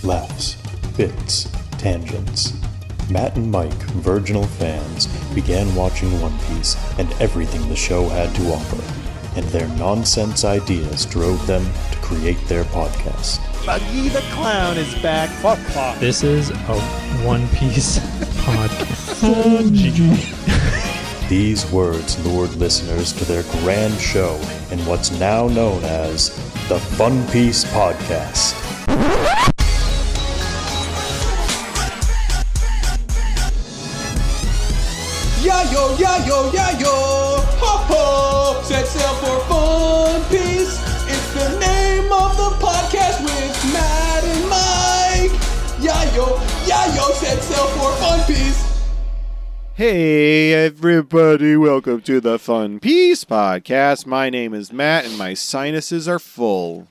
laughs, bits, tangents. Matt and Mike, virginal fans, began watching One Piece and everything the show had to offer, and their nonsense ideas drove them to create their podcast. Buggy the Clown is back. Fuck. This is a One Piece podcast. These words lured listeners to their grand show in what's now known as the Fun Piece Podcast. Yayo, yayo, yayo, ho ho, set sail for Fun Piece. It's the name of the podcast with Matt and Mike. Yayo, yayo, set sail for Fun Piece. Hey everybody, welcome to the Fun Piece Podcast. My name is Matt and my sinuses are full.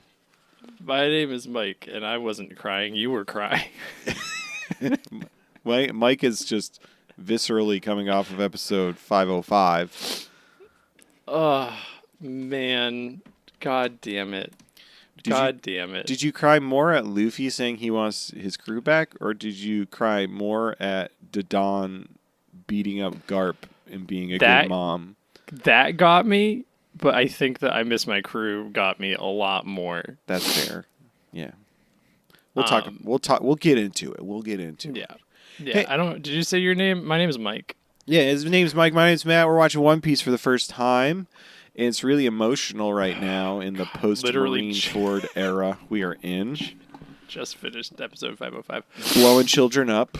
My name is Mike, and I wasn't crying. You were crying. Mike is just viscerally coming off of episode 505. Oh, man. God damn it. Damn it. Did you cry more at Luffy saying he wants his crew back, or did you cry more at Dodon beating up Garp and being a good mom? That got me, but I think that I Miss My Crew got me a lot more. That's fair. Yeah. We'll talk. We'll get into it. Yeah. Yeah, Hey, did you say your name? My name is Mike. Yeah, his name's Mike. My name's Matt. We're watching One Piece for the first time. And it's really emotional right now in the Post-Marineford era we are in. Just finished episode 505. Blowing children up.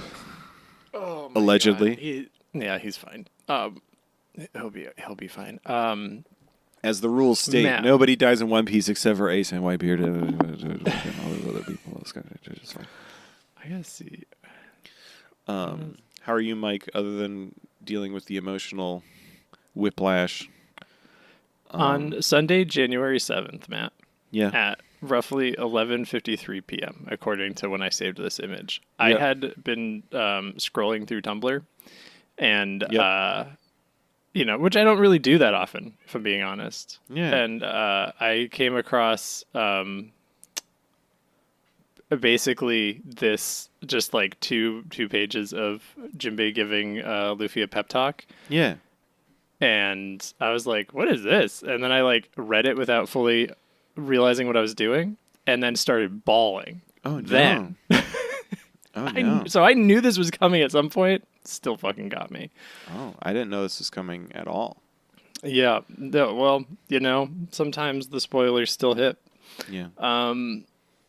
Oh my allegedly. God. He's fine. He'll be fine. As the rules state, Matt. Nobody dies in One Piece except for Ace and Whitebeard and all those other people. It's just fine. I gotta see. How are you, Mike, other than dealing with the emotional whiplash? On Sunday, January 7th, Matt, Yeah. at roughly 11:53 p.m., according to when I saved this image, Yep. I had been scrolling through Tumblr, and, which I don't really do that often, if I'm being honest. Yeah. And I came across basically this just like two pages of Jinbei giving Luffy a pep talk. Yeah. And I was like, what is this? And then I like read it without fully realizing what I was doing and then started bawling. Oh, no. Then. Oh, no. So I knew this was coming at some point. Still fucking got me. Oh, I didn't know this was coming at all. Yeah. Well, sometimes the spoilers still hit. Yeah.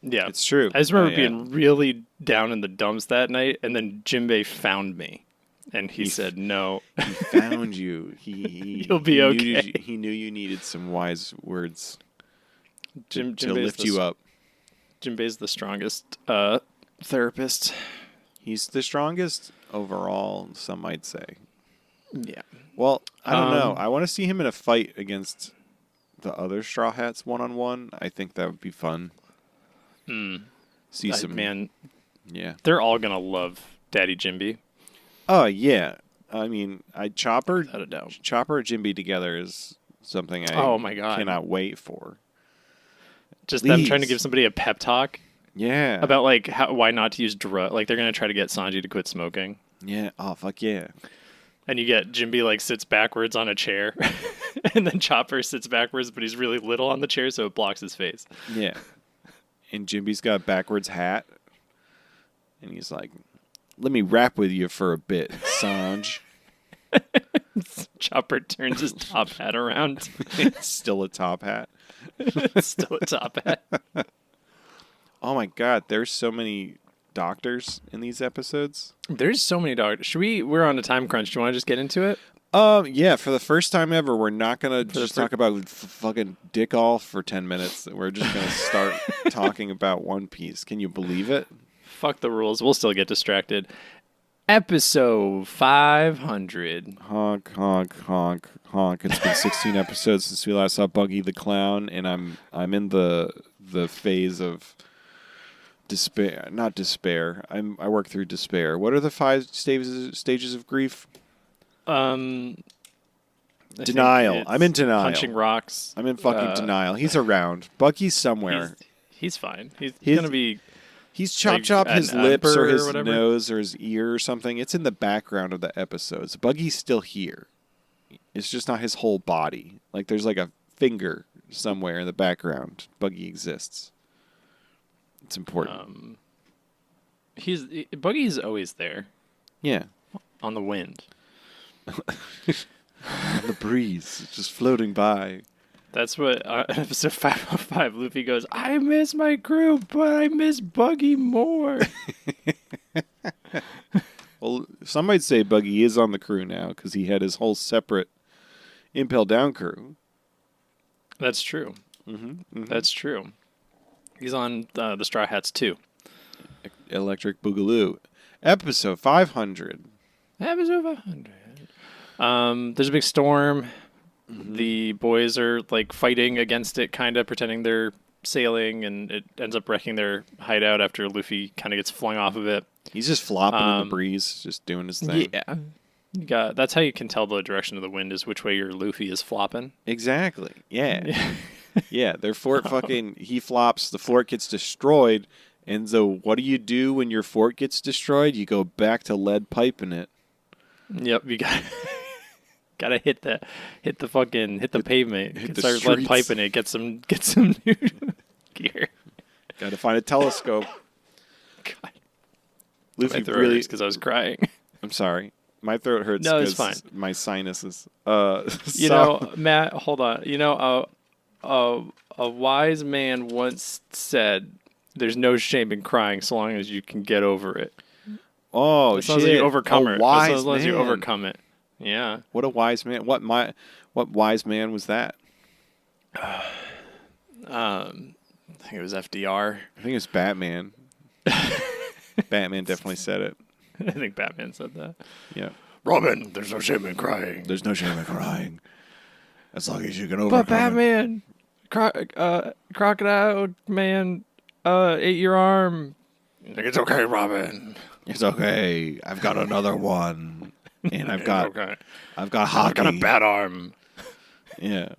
Yeah. It's true. I just remember being really down in the dumps that night, and then Jinbei found me. And he said, no. He found you. You'll be okay. He knew you needed some wise words to Jinbei's lift you up. Jinbei's the strongest therapist. He's the strongest overall, some might say. Yeah. Well, I don't know. I want to see him in a fight against the other Straw Hats one-on-one. I think that would be fun. See some... Man, yeah. they're all going to love Daddy Jinbei. Oh, yeah. I mean, Chopper Without a doubt. Chopper and Jinbei together is something I Oh my God. cannot wait for. Just Please. them trying to give somebody a pep talk Yeah. about like why not to use drug. Like they're going to try to get Sanji to quit smoking. Yeah. Oh, fuck yeah. And you get Jinbei like sits backwards on a chair, and then Chopper sits backwards, but he's really little on the chair, so it blocks his face. Yeah. And Jinbei's got a backwards hat. And he's like, let me rap with you for a bit, Sanj. Chopper turns his top hat around. It's still a top hat. It's still a top hat. Oh my God, there's so many doctors in these episodes. There's so many doctors. We're on a time crunch. Do you want to just get into it? Yeah, for the first time ever, we're not going to just talk about fucking dick off for 10 minutes. We're just going to start talking about One Piece. Can you believe it? Fuck the rules. We'll still get distracted. Episode 500. Honk, honk, honk, honk. It's been 16 episodes since we last saw Buggy the Clown, and I'm in the phase of despair. Not despair. I work through despair. What are the 5 stages of grief? Denial. I'm in denial. Punching rocks. I'm in fucking denial. He's around. Buggy's somewhere. He's fine. He's going to be He's chop his lips or his nose or his ear or something. It's in the background of the episodes. Buggy's still here. It's just not his whole body. Like there's like a finger somewhere in the background. Buggy exists. It's important. Buggy's always there. Yeah. On the wind. On the breeze, just floating by. That's what episode 505, Luffy goes, I miss my crew, but I miss Buggy more. Well, some might say Buggy is on the crew now because he had his whole separate Impel Down crew. That's true. That's true. He's on the Straw Hats too. Electric Boogaloo. Episode 500. Episode 500. There's a big storm. The boys are like fighting against it, kind of pretending they're sailing, and it ends up wrecking their hideout after Luffy kind of gets flung off of it. He's just flopping in the breeze, just doing his thing. Yeah. That's how you can tell the direction of the wind is which way your Luffy is flopping. Exactly. Yeah. Yeah, their fort he flops, the fort gets destroyed, and so what do you do when your fort gets destroyed? You go back to lead piping it. Yep, you gotta hit the pavement. Start lead piping it. Get some new gear. Gotta find a telescope. God. Luffy My throat hurts because I was crying. I'm sorry. My throat hurts. No, it's fine. My sinuses. You know, Matt, hold on. You know, a wise man once said, "There's no shame in crying, so long as you can get over it." Oh, as long as you overcome it. As long as you man. overcome it. Yeah. What a wise man. What wise man was that? I think it was FDR. I think it was Batman. Batman definitely said it. I think Batman said that. Yeah. Robin, there's no shame in crying. There's no shame in crying. As long as you can overcome But Batman, Crocodile Man, ate your arm. Like, it's okay, Robin. It's okay. I've got another one. And I've got hockey. I've got a bad arm. Yeah.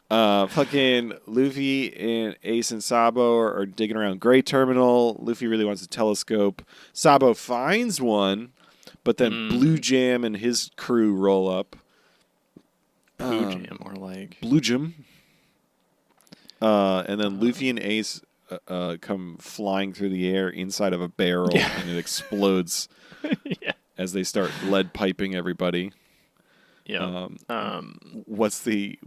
Fucking Luffy and Ace and Sabo are digging around Gray Terminal. Luffy really wants a telescope. Sabo finds one, but then Blue Jam and his crew roll up. Blue Jam, or like Blue Jam. And then Luffy and Ace come flying through the air inside of a barrel, and it explodes as they start lead piping everybody. Yeah. What's the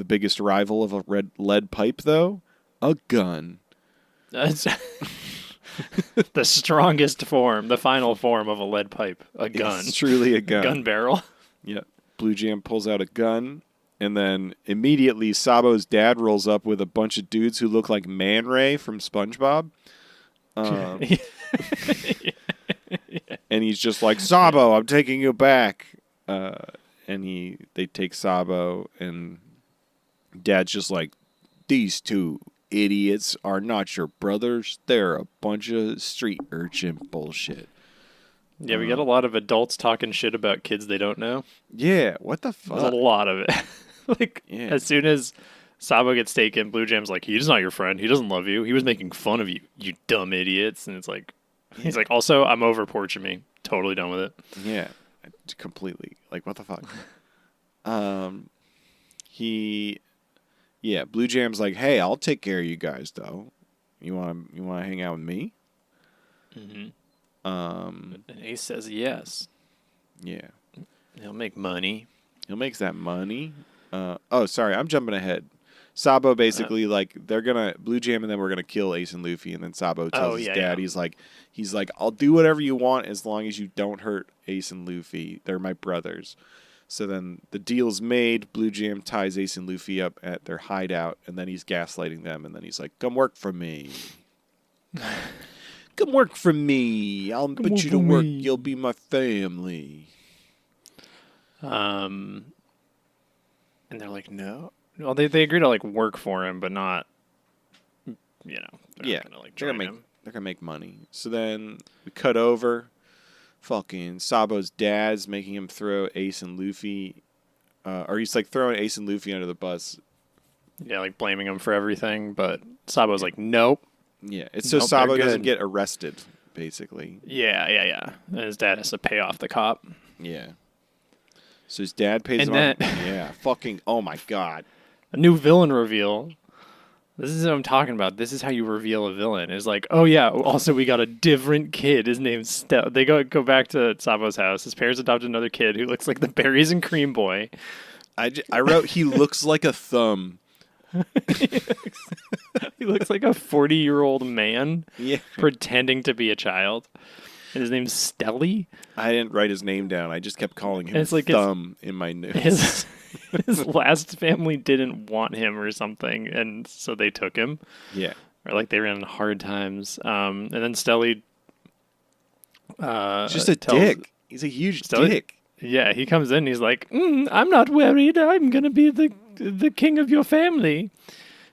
biggest rival of a lead pipe though? A gun. That's the strongest form, the final form of a lead pipe. A gun. It's truly a gun. Gun barrel. Yeah. Blue Jam pulls out a gun, and then immediately Sabo's dad rolls up with a bunch of dudes who look like Man Ray from SpongeBob. And he's just like, Sabo, I'm taking you back. And they take Sabo, and Dad's just like, these two idiots are not your brothers. They're a bunch of street urchin bullshit. Yeah, we got a lot of adults talking shit about kids they don't know. Yeah, what the fuck? There's a lot of it. As soon as Sabo gets taken, Blue Jam's like, he's not your friend. He doesn't love you. He was making fun of you, you dumb idiots. And it's like, he's like, also, I'm over Porchamy. Totally done with it. Yeah, completely. Like, what the fuck? Blue Jam's like, hey, I'll take care of you guys, though. You want to hang out with me? Mm-hmm. And Ace says yes. Yeah. He'll make money. He'll make that money. Sorry, I'm jumping ahead. Sabo basically they're gonna Blue Jam and then we're gonna kill Ace and Luffy, and then Sabo tells his dad he's like I'll do whatever you want as long as you don't hurt Ace and Luffy. They're my brothers. So then the deal's made. Blue Jam ties Ace and Luffy up at their hideout, and then he's gaslighting them, and then he's like, "Come work for me. Come work for me. I'll put you to work. You'll be my family." And they're like, no. Well, they agree to like work for him, but not, they're not gonna like join him. They're gonna make money. So then we cut over. Fucking Sabo's dad's making him throw Ace and Luffy, or he's like throwing Ace and Luffy under the bus Yeah, like blaming him for everything, but Sabo's like, nope. Yeah, it's so Nope, Sabo they're doesn't good. get arrested, basically. Yeah. And his dad has to pay off the cop. Yeah. So his dad pays And him off. then- Yeah, fucking, oh my god. A new villain reveal. This is what I'm talking about. This is how you reveal a villain. It's like, oh yeah, also we got a different kid. His name's They go back to Sabo's house. His parents adopted another kid who looks like the berries and cream boy. I wrote, he looks like a thumb. He looks like a 40-year-old man Yeah. pretending to be a child. And his name's Stelly. I didn't write his name down. I just kept calling him It's like Thumb in my notes. His last family didn't want him or something, and so they took him. Yeah. Or like they ran into hard times. And then Stelly Just a dick. He's a huge Stelly- dick. Yeah, he comes in and he's like, I'm not worried. I'm going to be the king of your family.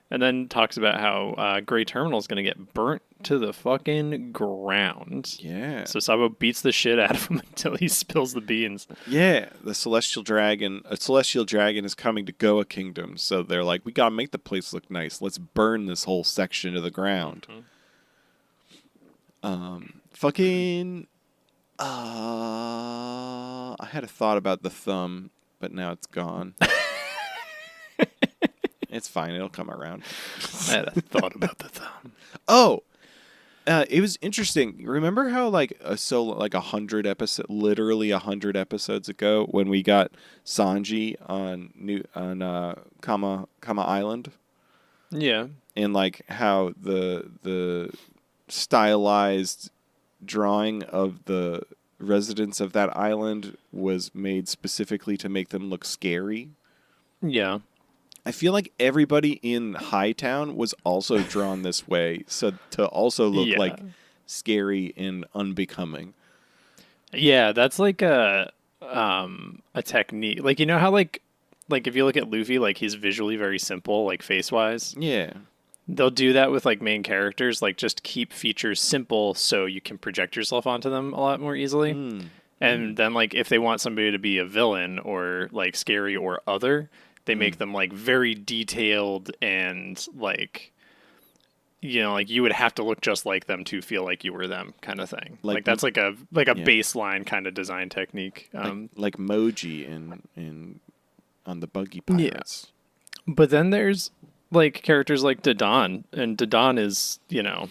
And then talks about how Grey Terminal is going to get burnt to the fucking ground. Yeah. So Sabo beats the shit out of him until he spills the beans. Yeah, a celestial dragon is coming to Goa Kingdom. So they're like, we gotta make the place look nice. Let's burn this whole section to the ground. Fucking. I had a thought about the thumb, but now it's gone. It's fine. It'll come around. I had a thought about the thumb. Oh, it was interesting. Remember how like 100 episode, literally 100 episodes ago, when we got Sanji on Kama Island, Yeah. and like how the stylized drawing of the residents of that island was made specifically to make them look scary. Yeah. I feel like everybody in Hightown was also drawn this way, so to also look like scary and unbecoming. Yeah, that's like a technique. Like, you know how like if you look at Luffy, like he's visually very simple, like face wise. Yeah. They'll do that with like main characters, like just keep features simple so you can project yourself onto them a lot more easily. And then like if they want somebody to be a villain or like scary or other, they make them like very detailed and like, you know, like you would have to look just like them to feel like you were them, kind of thing. Like that's like a baseline kind of design technique. Like Moji in on the Buggy Pirates. But then there's like characters like Dodon, and Dodon is, you know,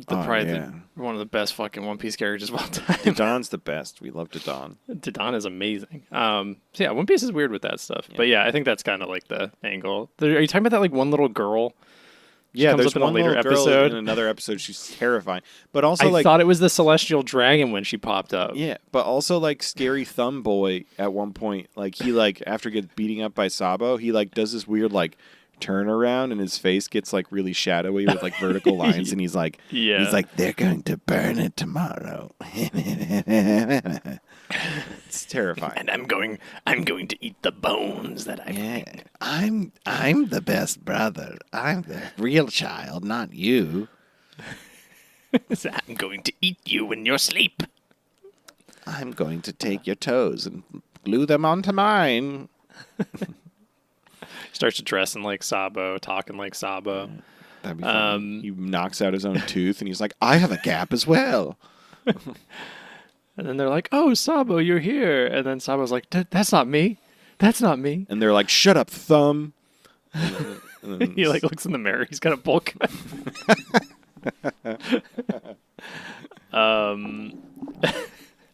one of the best fucking One Piece characters of all time. Dodon's the best. We love Dodon. Dodon is amazing. So yeah, One Piece is weird with that stuff. But yeah, I think that's kind of like the angle. Are you talking about that like one little girl? Yeah, comes there's up in a one later little girl episode. in another episode. She's terrifying. But also I thought it was the Celestial Dragon when she popped up. Yeah, but also like Scary Thumb Boy at one point, like he like after gets beating up by Sabo, he like does this weird like turn around and his face gets like really shadowy with like vertical lines and he's like they're going to burn it tomorrow. It's terrifying. And I'm going to eat the bones that I find. I'm the best brother. I'm the real child, not you. So I'm going to eat you in your sleep. I'm going to take your toes and glue them onto mine. Starts dressing like Sabo, talking like Sabo. That'd be fun. He knocks out his own tooth and he's like, I have a gap as well. And then they're like, oh, Sabo, you're here. And then Sabo's like, that's not me. That's not me. And they're like, shut up, Thumb. And then He like looks in the mirror. He's got a bowl cut.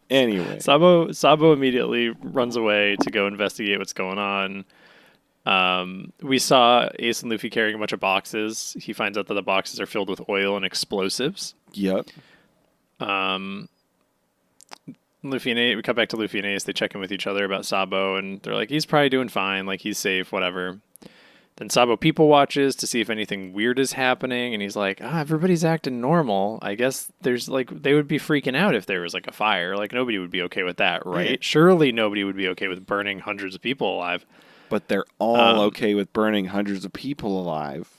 Anyway. Sabo immediately runs away to go investigate what's going on. We saw Ace and Luffy carrying a bunch of boxes. He finds out that the boxes are filled with oil and explosives. Yep. Luffy and Ace, we cut back to Luffy and Ace. They check in with each other about Sabo, and they're like, he's probably doing fine, like he's safe, whatever. Then Sabo people watches to see if anything weird is happening, and he's like, everybody's acting normal. I guess there's like, they would be freaking out if there was like a fire. Like nobody would be okay with that, right? Yeah. Surely nobody would be okay with burning hundreds of people alive. But they're all okay with burning hundreds of people alive.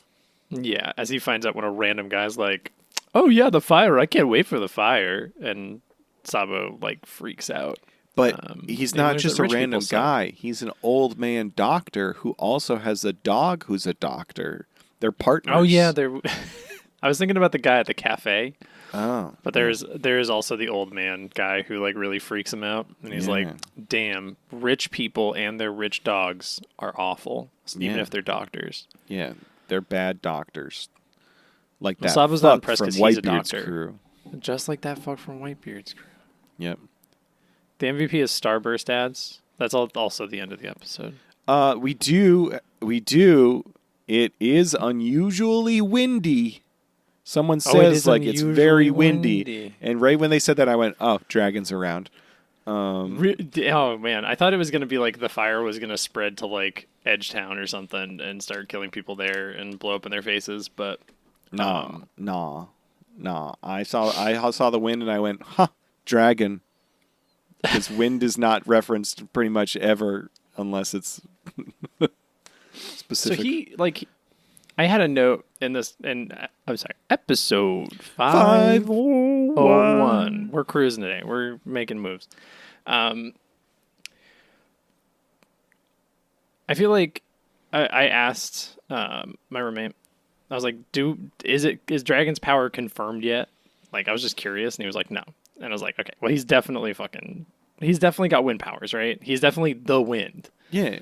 Yeah, as he finds out when a random guy's like, oh yeah, the fire, I can't wait for the fire. And Sabo like freaks out. But he's he not learns just that a rich random people suck. guy. He's an old man doctor who also has a dog who's a doctor. They're partners. Oh yeah, I was thinking about the guy at the cafe, Oh. but there's also the old man guy who like really freaks him out, and he's like, "Damn, rich people and their rich dogs are awful, even Yeah. if they're doctors." Yeah, they're bad doctors. Like that Sabo's not fuck impressed from 'cause he's a Whitebeard's doctor. crew. Just like that fuck from Whitebeard's crew. Yep. The MVP is Starburst ads. That's also the end of the episode. We do. It is unusually windy. Someone Oh, it says is like it's very windy. windy. And right when they said that, I went, "Oh, dragons around." Oh man, I thought it was gonna be like the fire was gonna spread to like Edgetown or something and start killing people there and blow up in their faces, but Nah. I saw the wind and I went, "Huh, dragon." Because wind is not referenced pretty much ever unless it's specific. So I had a note in this, and I'm sorry, episode 501. We're cruising today. We're making moves. I feel like I asked my roommate. I was like, "Is Dragon's power confirmed yet?" Like, I was just curious, and he was like, "No." And I was like, "Okay, well, he's definitely got wind powers, right? He's definitely the wind." Yeah.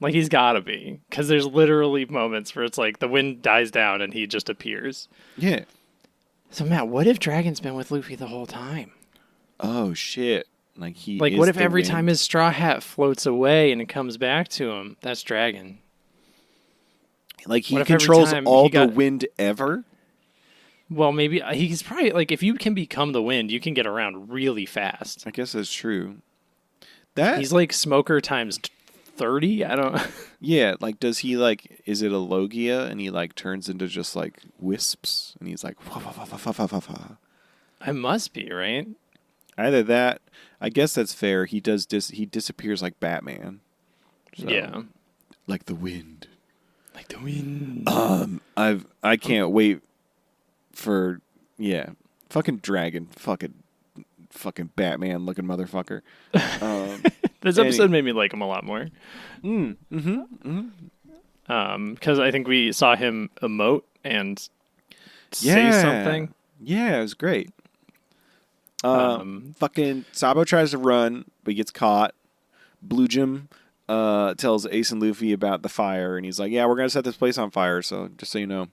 Like, he's gotta be. Because there's literally moments where it's like the wind dies down and he just appears. Yeah. So, Matt, what if Dragon's been with Luffy the whole time? Oh, shit. Like, what if the every wind? time his straw hat floats away and it comes back to him? That's Dragon. Like, he what if every controls time all he got- the wind ever? Well, maybe he's probably, like, if you can become the wind, you can get around really fast. I guess that's true. He's like Smoker times 30? I don't... Yeah, like, does he, like, is it a Logia and he, like, turns into just, like, wisps and he's like, wah, wah, wah, wah, wah, wah, wah. I must be, right? Either that, I guess that's fair. He disappears like Batman. So, Yeah. like the wind. Like the wind. I can't wait for, fucking dragon, fucking Batman looking motherfucker. This episode made me like him a lot more. Because I think we saw him emote and say something. Yeah, it was great. Fucking Sabo tries to run, but he gets caught. Blue Jim tells Ace and Luffy about the fire, and he's like, "Yeah, we're gonna set this place on fire." So just so you know,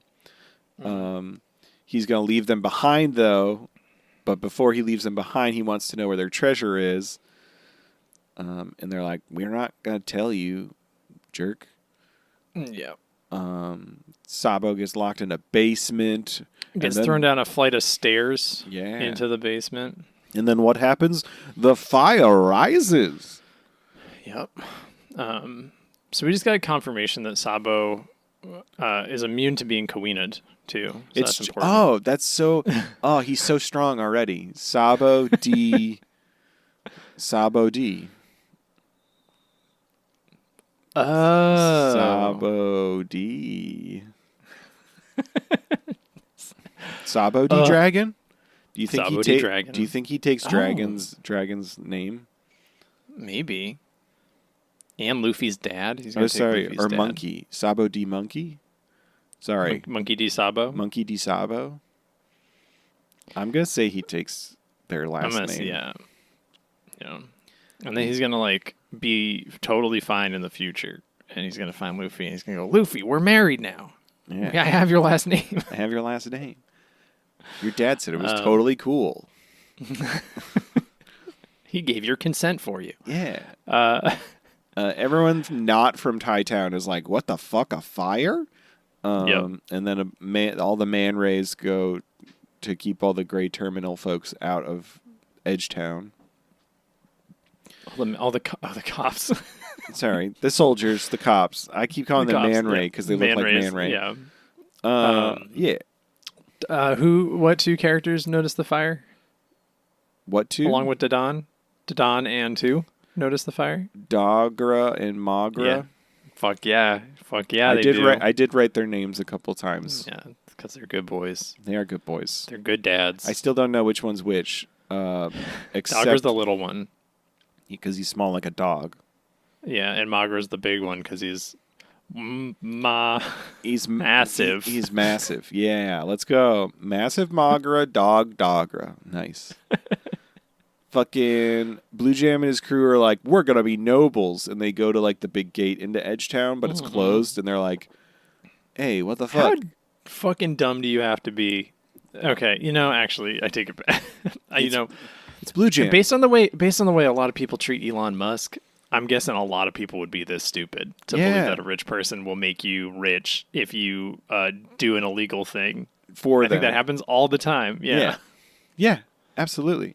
he's gonna leave them behind, though. But before he leaves them behind, he wants to know where their treasure is. And they're like, "We're not gonna tell you, jerk." Yeah. Sabo gets locked in a basement. Gets thrown down a flight of stairs Yeah. into the basement. And then what happens? The fire rises. Yep. So we just got confirmation that Sabo is immune to being Kawina'd, too. So that's important. Oh, that's so... Oh, he's so strong already. Sabo D. Oh. Sabo D. Sabo D Dragon? Do you think Sabo he D Dragon. Do you think he takes Dragon's name? Maybe. And Luffy's dad. He's gonna Oh, take sorry, Luffy's or dad. Monkey. Sabo D Monkey? Sorry. Monkey D. Sabo. Monkey D Sabo? I'm going to say he takes their last name. Yeah. And then he's gonna like be totally fine in the future. And he's gonna find Luffy and he's gonna go, "Luffy, we're married now. Yeah. I have your last name." I have your last name. Your dad said it was totally cool. He gave your consent for you. Yeah. Everyone not from Thai Town is like, "What the fuck, a fire?" Yep. And then all the man rays go to keep all the gray terminal folks out of Edgetown. All the cops. Sorry, the soldiers, the cops. I keep calling them Man Ray because they look like Man Ray. Yeah. Yeah. What two characters noticed the fire? What two? Along with Dadan? Dadan and two noticed the fire? Dogra and Magra. Yeah. Fuck yeah. I did write their names a couple times. Yeah, because they're good boys. They are good boys. They're good dads. I still don't know which one's which. Except Dogra's the little one. Because he's small like a dog. Yeah, and Magra's the big one because he's He's massive. He's massive. Yeah, let's go. Massive Magra, dog Dogra. Nice. Fucking Blue Jam and his crew are like, we're going to be nobles. And they go to like the big gate into Edgetown, but it's closed. And they're like, hey, what the fuck? How fucking dumb do you have to be? Okay, actually, I take it back. It's Blue Jam. Based on the way a lot of people treat Elon Musk, I'm guessing a lot of people would be this stupid to believe that a rich person will make you rich if you do an illegal thing. I think that happens all the time. Yeah, absolutely.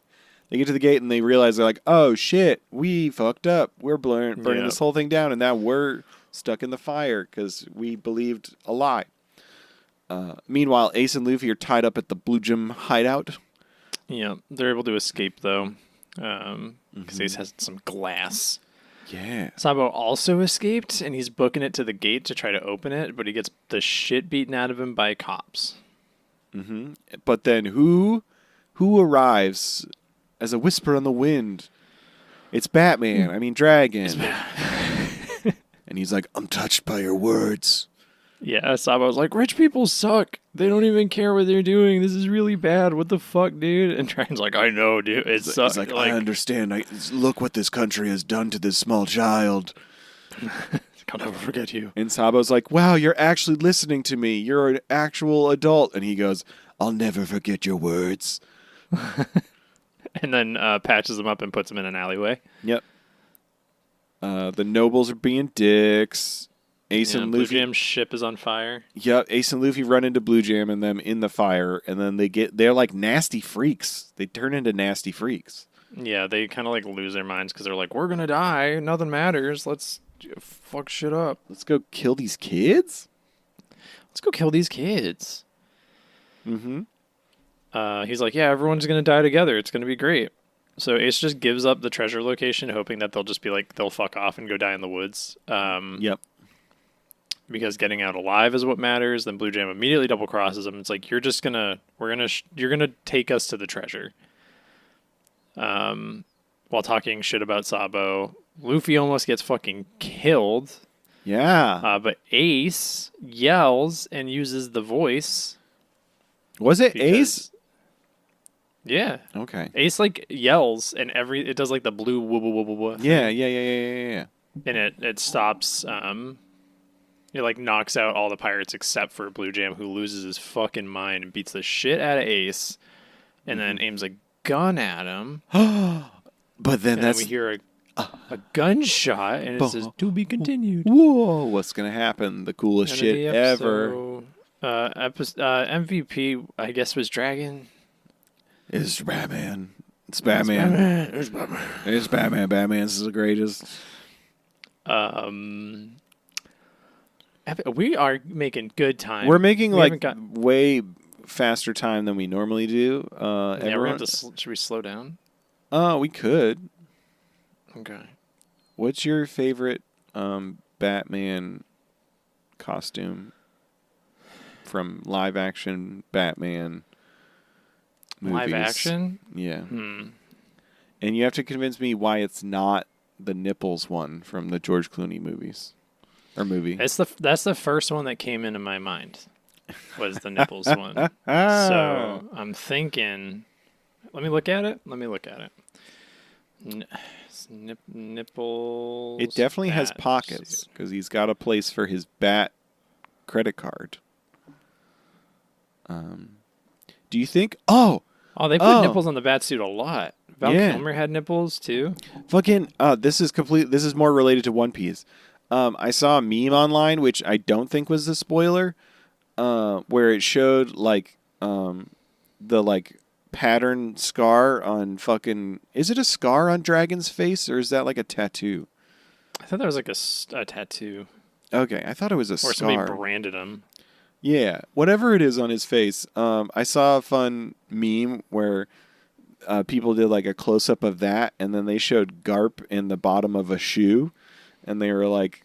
They get to the gate and they realize they're like, oh shit, we fucked up. We're burning this whole thing down, and now we're stuck in the fire because we believed a lie. Meanwhile, Ace and Luffy are tied up at the Blue Jam hideout. Yeah, they're able to escape though, because Ace has some glass. Yeah. Sabo also escaped, and he's booking it to the gate to try to open it, but he gets the shit beaten out of him by cops. Mm-hmm. But then who arrives as a whisper on the wind? It's Batman. I mean, Dragon. And he's like, I'm touched by your words. Yeah, Sabo's like, rich people suck. They don't even care what they're doing. This is really bad. What the fuck, dude? And Dragon's like, I know, dude. It sucks. He's like, I understand. Look what this country has done to this small child. I'll never forget you. And Sabo's like, wow, you're actually listening to me. You're an actual adult. And he goes, I'll never forget your words. And then patches him up and puts him in an alleyway. Yep. The nobles are being dicks. Ace and Luffy. Blue Jam's ship is on fire. Yep, Ace and Luffy run into Blue Jam and them in the fire, and then they're like nasty freaks. They turn into nasty freaks. Yeah, they kind of like lose their minds because they're like, we're gonna die. Nothing matters. Let's fuck shit up. Let's go kill these kids? Let's go kill these kids. Mm-hmm. He's like, yeah, everyone's gonna die together. It's gonna be great. So Ace just gives up the treasure location, hoping that they'll just be like, they'll fuck off and go die in the woods. Yep. Because getting out alive is what matters. Then Blue Jam immediately double crosses him. It's like, you're gonna take us to the treasure. While talking shit about Sabo, Luffy almost gets fucking killed. Yeah. But Ace yells and uses the voice. Was it Ace? Yeah. Okay. Ace like yells and it does like the blue woo woo woo woo. Yeah. And it stops. It like knocks out all the pirates except for Blue Jam, who loses his fucking mind and beats the shit out of Ace, and then aims a gun at him. But then we hear a gunshot, and it says "to be continued." Whoa! What's gonna happen? The coolest shit ever. MVP, I guess, was Dragon. It's Batman. It's Batman. It's Batman. Batman's the greatest. We are making good time. We're making way faster time than we normally do. Yeah, we're going to should we slow down? We could. Okay. What's your favorite Batman costume from live action Batman movies? Live action? Yeah. And you have to convince me why it's not the nipples one from the George Clooney movies. Or movie. That's the first one that came into my mind. Was the nipples one. So I'm thinking. Let me look at it. Nipples. It definitely has pockets because he's got a place for his Bat credit card. Do you think? Oh, they put nipples on the Batsuit a lot. Val Kilmer had nipples too. Fucking. This is more related to One Piece. I saw a meme online, which I don't think was the spoiler, where it showed like the like pattern scar on fucking. Is it a scar on Dragon's face or is that like a tattoo? I thought that was like a tattoo. Okay, I thought it was a scar. Or somebody branded him. Yeah, whatever it is on his face. I saw a fun meme where people did like a close up of that, and then they showed Garp in the bottom of a shoe. And they were like,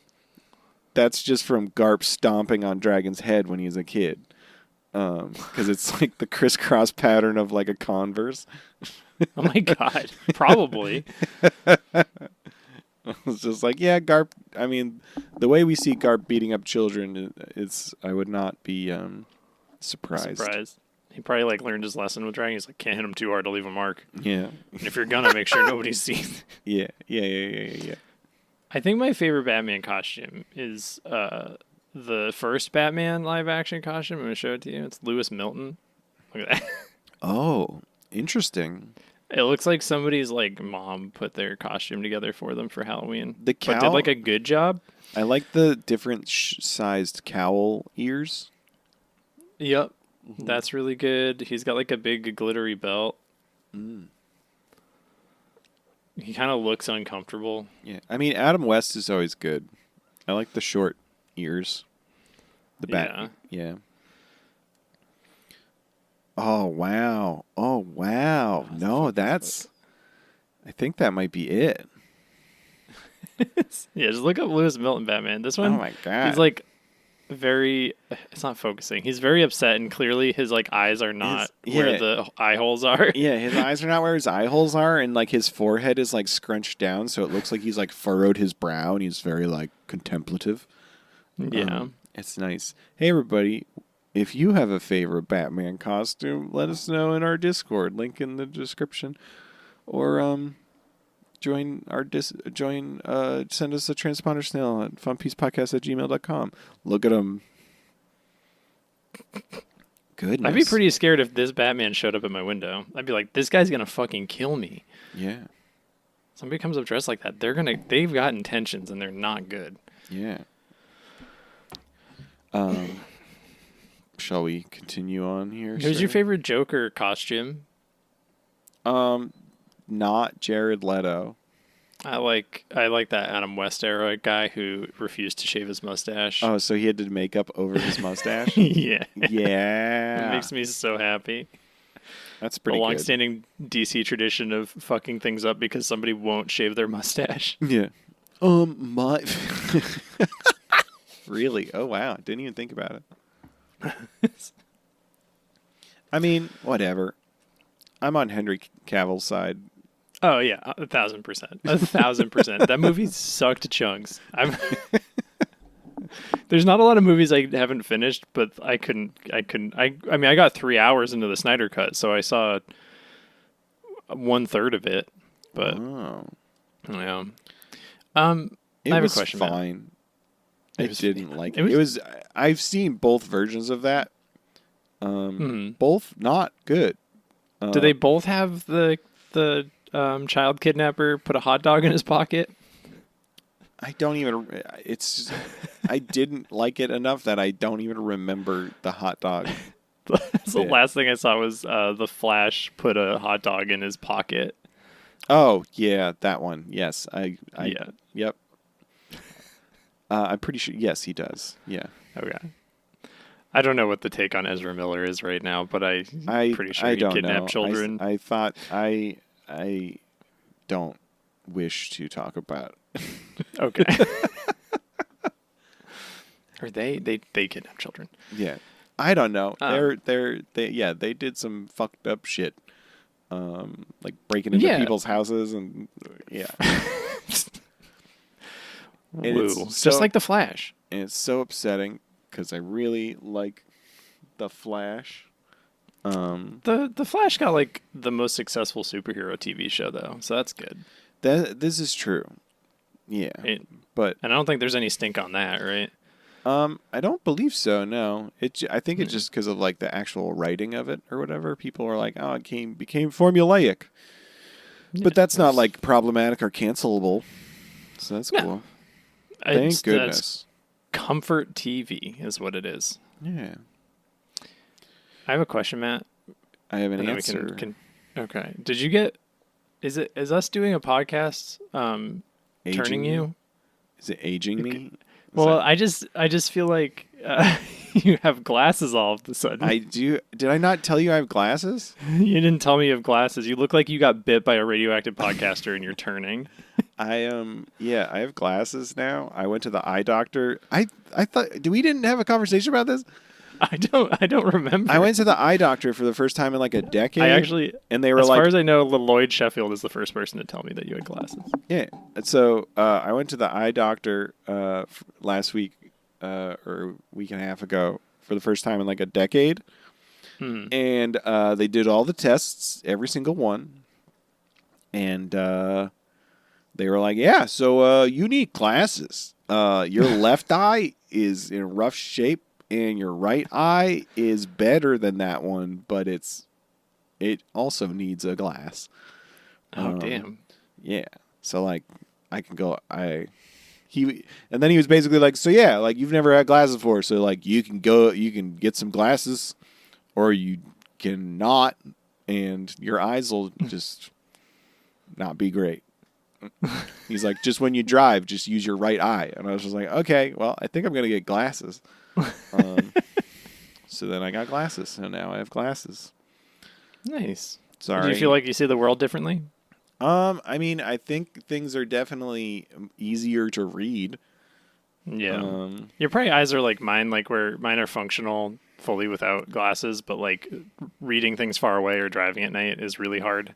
that's just from Garp stomping on Dragon's head when he was a kid. Because it's like the crisscross pattern of like a Converse. Oh my god, probably. It's just like, yeah, Garp. I mean, the way we see Garp beating up children, I would not be surprised. He probably like learned his lesson with Dragon. He's like, can't hit him too hard to leave a mark. Yeah. And if you're gonna, make sure nobody sees. Yeah. I think my favorite Batman costume is the first Batman live action costume. I'm gonna show it to you. It's Lewis Milton. Look at that. Oh, interesting. It looks like somebody's like mom put their costume together for them for Halloween. The cowl, but did like a good job. I like the different sized cowl ears. Yep, that's really good. He's got like a big glittery belt. He kind of looks uncomfortable. Yeah, I mean Adam West is always good. I like the short ears. The bat. Yeah. Oh wow! No, that's. I think that might be it. Yeah, just look up Lewis Milton Batman. This one. Oh my god! He's like very. It's not focusing. He's very upset, and clearly his like eyes are not where the eye holes are. Yeah, his eyes are not where his eye holes are, and like his forehead is like scrunched down, so it looks like he's like furrowed his brow, and he's very like contemplative. Yeah, it's nice. Hey everybody. If you have a favorite Batman costume, let us know in our Discord. Link in the description, or send us a transponder snail at funpeacepodcast@gmail.com. Look at them. Goodness. I'd be pretty scared if this Batman showed up at my window. I'd be like, this guy's gonna fucking kill me. Yeah. Somebody comes up dressed like that, they've got intentions and they're not good. Yeah. Shall we continue on here? Who's your favorite Joker costume? Not Jared Leto. I like that Adam West era guy who refused to shave his mustache. Oh, so he had to make up over his mustache? Yeah. Yeah. It makes me so happy. That's pretty a good. long-standing DC tradition of fucking things up because somebody won't shave their mustache. Yeah. My... Really? Oh, wow. Didn't even think about it. I mean, whatever. I'm on Henry Cavill's side. Oh yeah, 1,000%. 1,000%. That movie sucked chunks. There's not a lot of movies I haven't finished, but I mean, I got 3 hours into the Snyder Cut, so I saw 1/3 of it. But yeah, I have a question. Fine. I didn't like it. It was. I've seen both versions of that. Both not good. Do they both have the child kidnapper put a hot dog in his pocket? I don't even. It's. I didn't like it enough that I don't even remember the hot dog. That's the last thing I saw was the Flash put a hot dog in his pocket. Oh yeah, that one. Yes, yeah. Yep. I'm pretty sure. Yes, he does. Yeah. Okay. I don't know what the take on Ezra Miller is right now, but I'm pretty sure he kidnapped children. I thought I don't wish to talk about. Okay. Or they kidnap children. Yeah. I don't know. They did some fucked up shit. Like breaking into people's houses and yeah. And it's just like the Flash. And it's so upsetting because I really like the Flash. The Flash got like the most successful superhero TV show though, so that's good. This is true. Yeah, and I don't think there's any stink on that, right? I don't believe so. No, I think it's just because of like the actual writing of it or whatever. People are like, oh, it became formulaic, but that's not like problematic or cancelable. So that's cool. Thank goodness. Comfort TV is what it is. Yeah. I have a question, Matt. I have an answer. Okay. Did you get? Is us doing a podcast turning you? Is it aging me? Well, I just feel like you have glasses all of a sudden. I do. Did I not tell you I have glasses? You didn't tell me you have glasses. You look like you got bit by a radioactive podcaster and you're turning. I have glasses now. I went to the eye doctor. I thought we didn't have a conversation about this? I don't remember. I went to the eye doctor for the first time in like a decade. And they were as like, far as I know, Lloyd Sheffield is the first person to tell me that you had glasses. yeah. So I went to the eye doctor last week or a week and a half ago for the first time in like a decade. And they did all the tests, every single one. And they were like, yeah, so you need glasses. Your left eye is in rough shape, and your right eye is better than that one, but it also needs a glass. Oh, damn. Yeah. So like I can go and then he was basically like, so yeah, like you've never had glasses before, so like you can get some glasses or you can not, and your eyes will just not be great. He's like, just when you drive, just use your right eye. And I was just like, okay, well, I think I'm going to get glasses. So then I got glasses. So now I have glasses. Nice. Sorry. Do you feel like you see the world differently? I mean, I think things are definitely easier to read. Yeah. Your probably eyes are like mine, like where mine are functional fully without glasses, but like reading things far away or driving at night is really hard.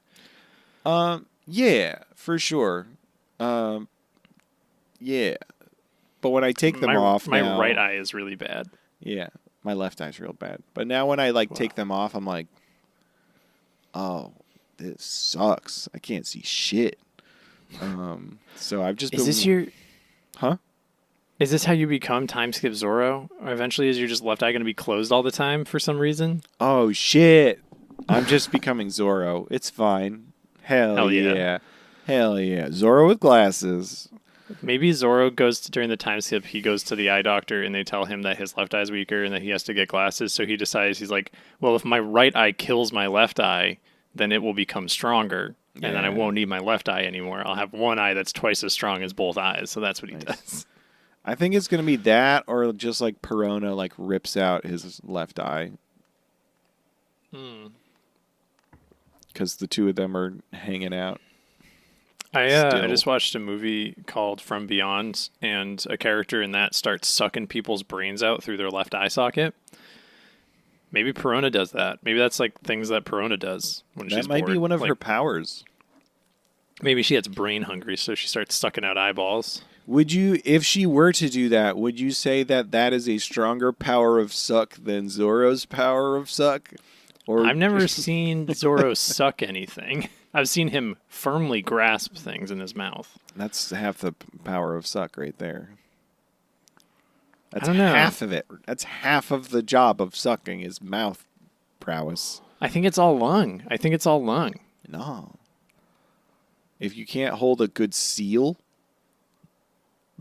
Yeah, for sure. Yeah. But when I take them off my now, right eye is really bad. Yeah, my left eye's real bad. But now when I like take them off, I'm like, oh, this sucks. I can't see shit. So I've just Is this your... Huh? Is this how you become time skip Zorro? Or eventually is your just left eye going to be closed all the time for some reason? Oh, shit. I'm just becoming Zorro. It's fine. Hell yeah. Hell yeah. Zorro with glasses. Maybe Zorro goes to, during the time skip, he goes to the eye doctor and they tell him that his left eye is weaker and that he has to get glasses. So he decides, he's like, well, if my right eye kills my left eye, then it will become stronger. Yeah. And then I won't need my left eye anymore. I'll have one eye that's twice as strong as both eyes. So that's what he does. I think it's going to be that or just like Perona like rips out his left eye. Because the two of them are hanging out. I just watched a movie called From Beyond, and a character in that starts sucking people's brains out through their left eye socket. Maybe Perona does that. Maybe that's like things that Perona does when she's bored. That might be one of her powers. Maybe she gets brain hungry, so she starts sucking out eyeballs. Would you, if she were to do that, would you say that that is a stronger power of suck than Zorro's power of suck? Or I've never seen Zorro suck anything. I've seen him firmly grasp things in his mouth. That's half the power of suck right there. That's I don't know. half of it. That's half of the job of sucking is mouth prowess. I think it's all lung. No. If you can't hold a good seal,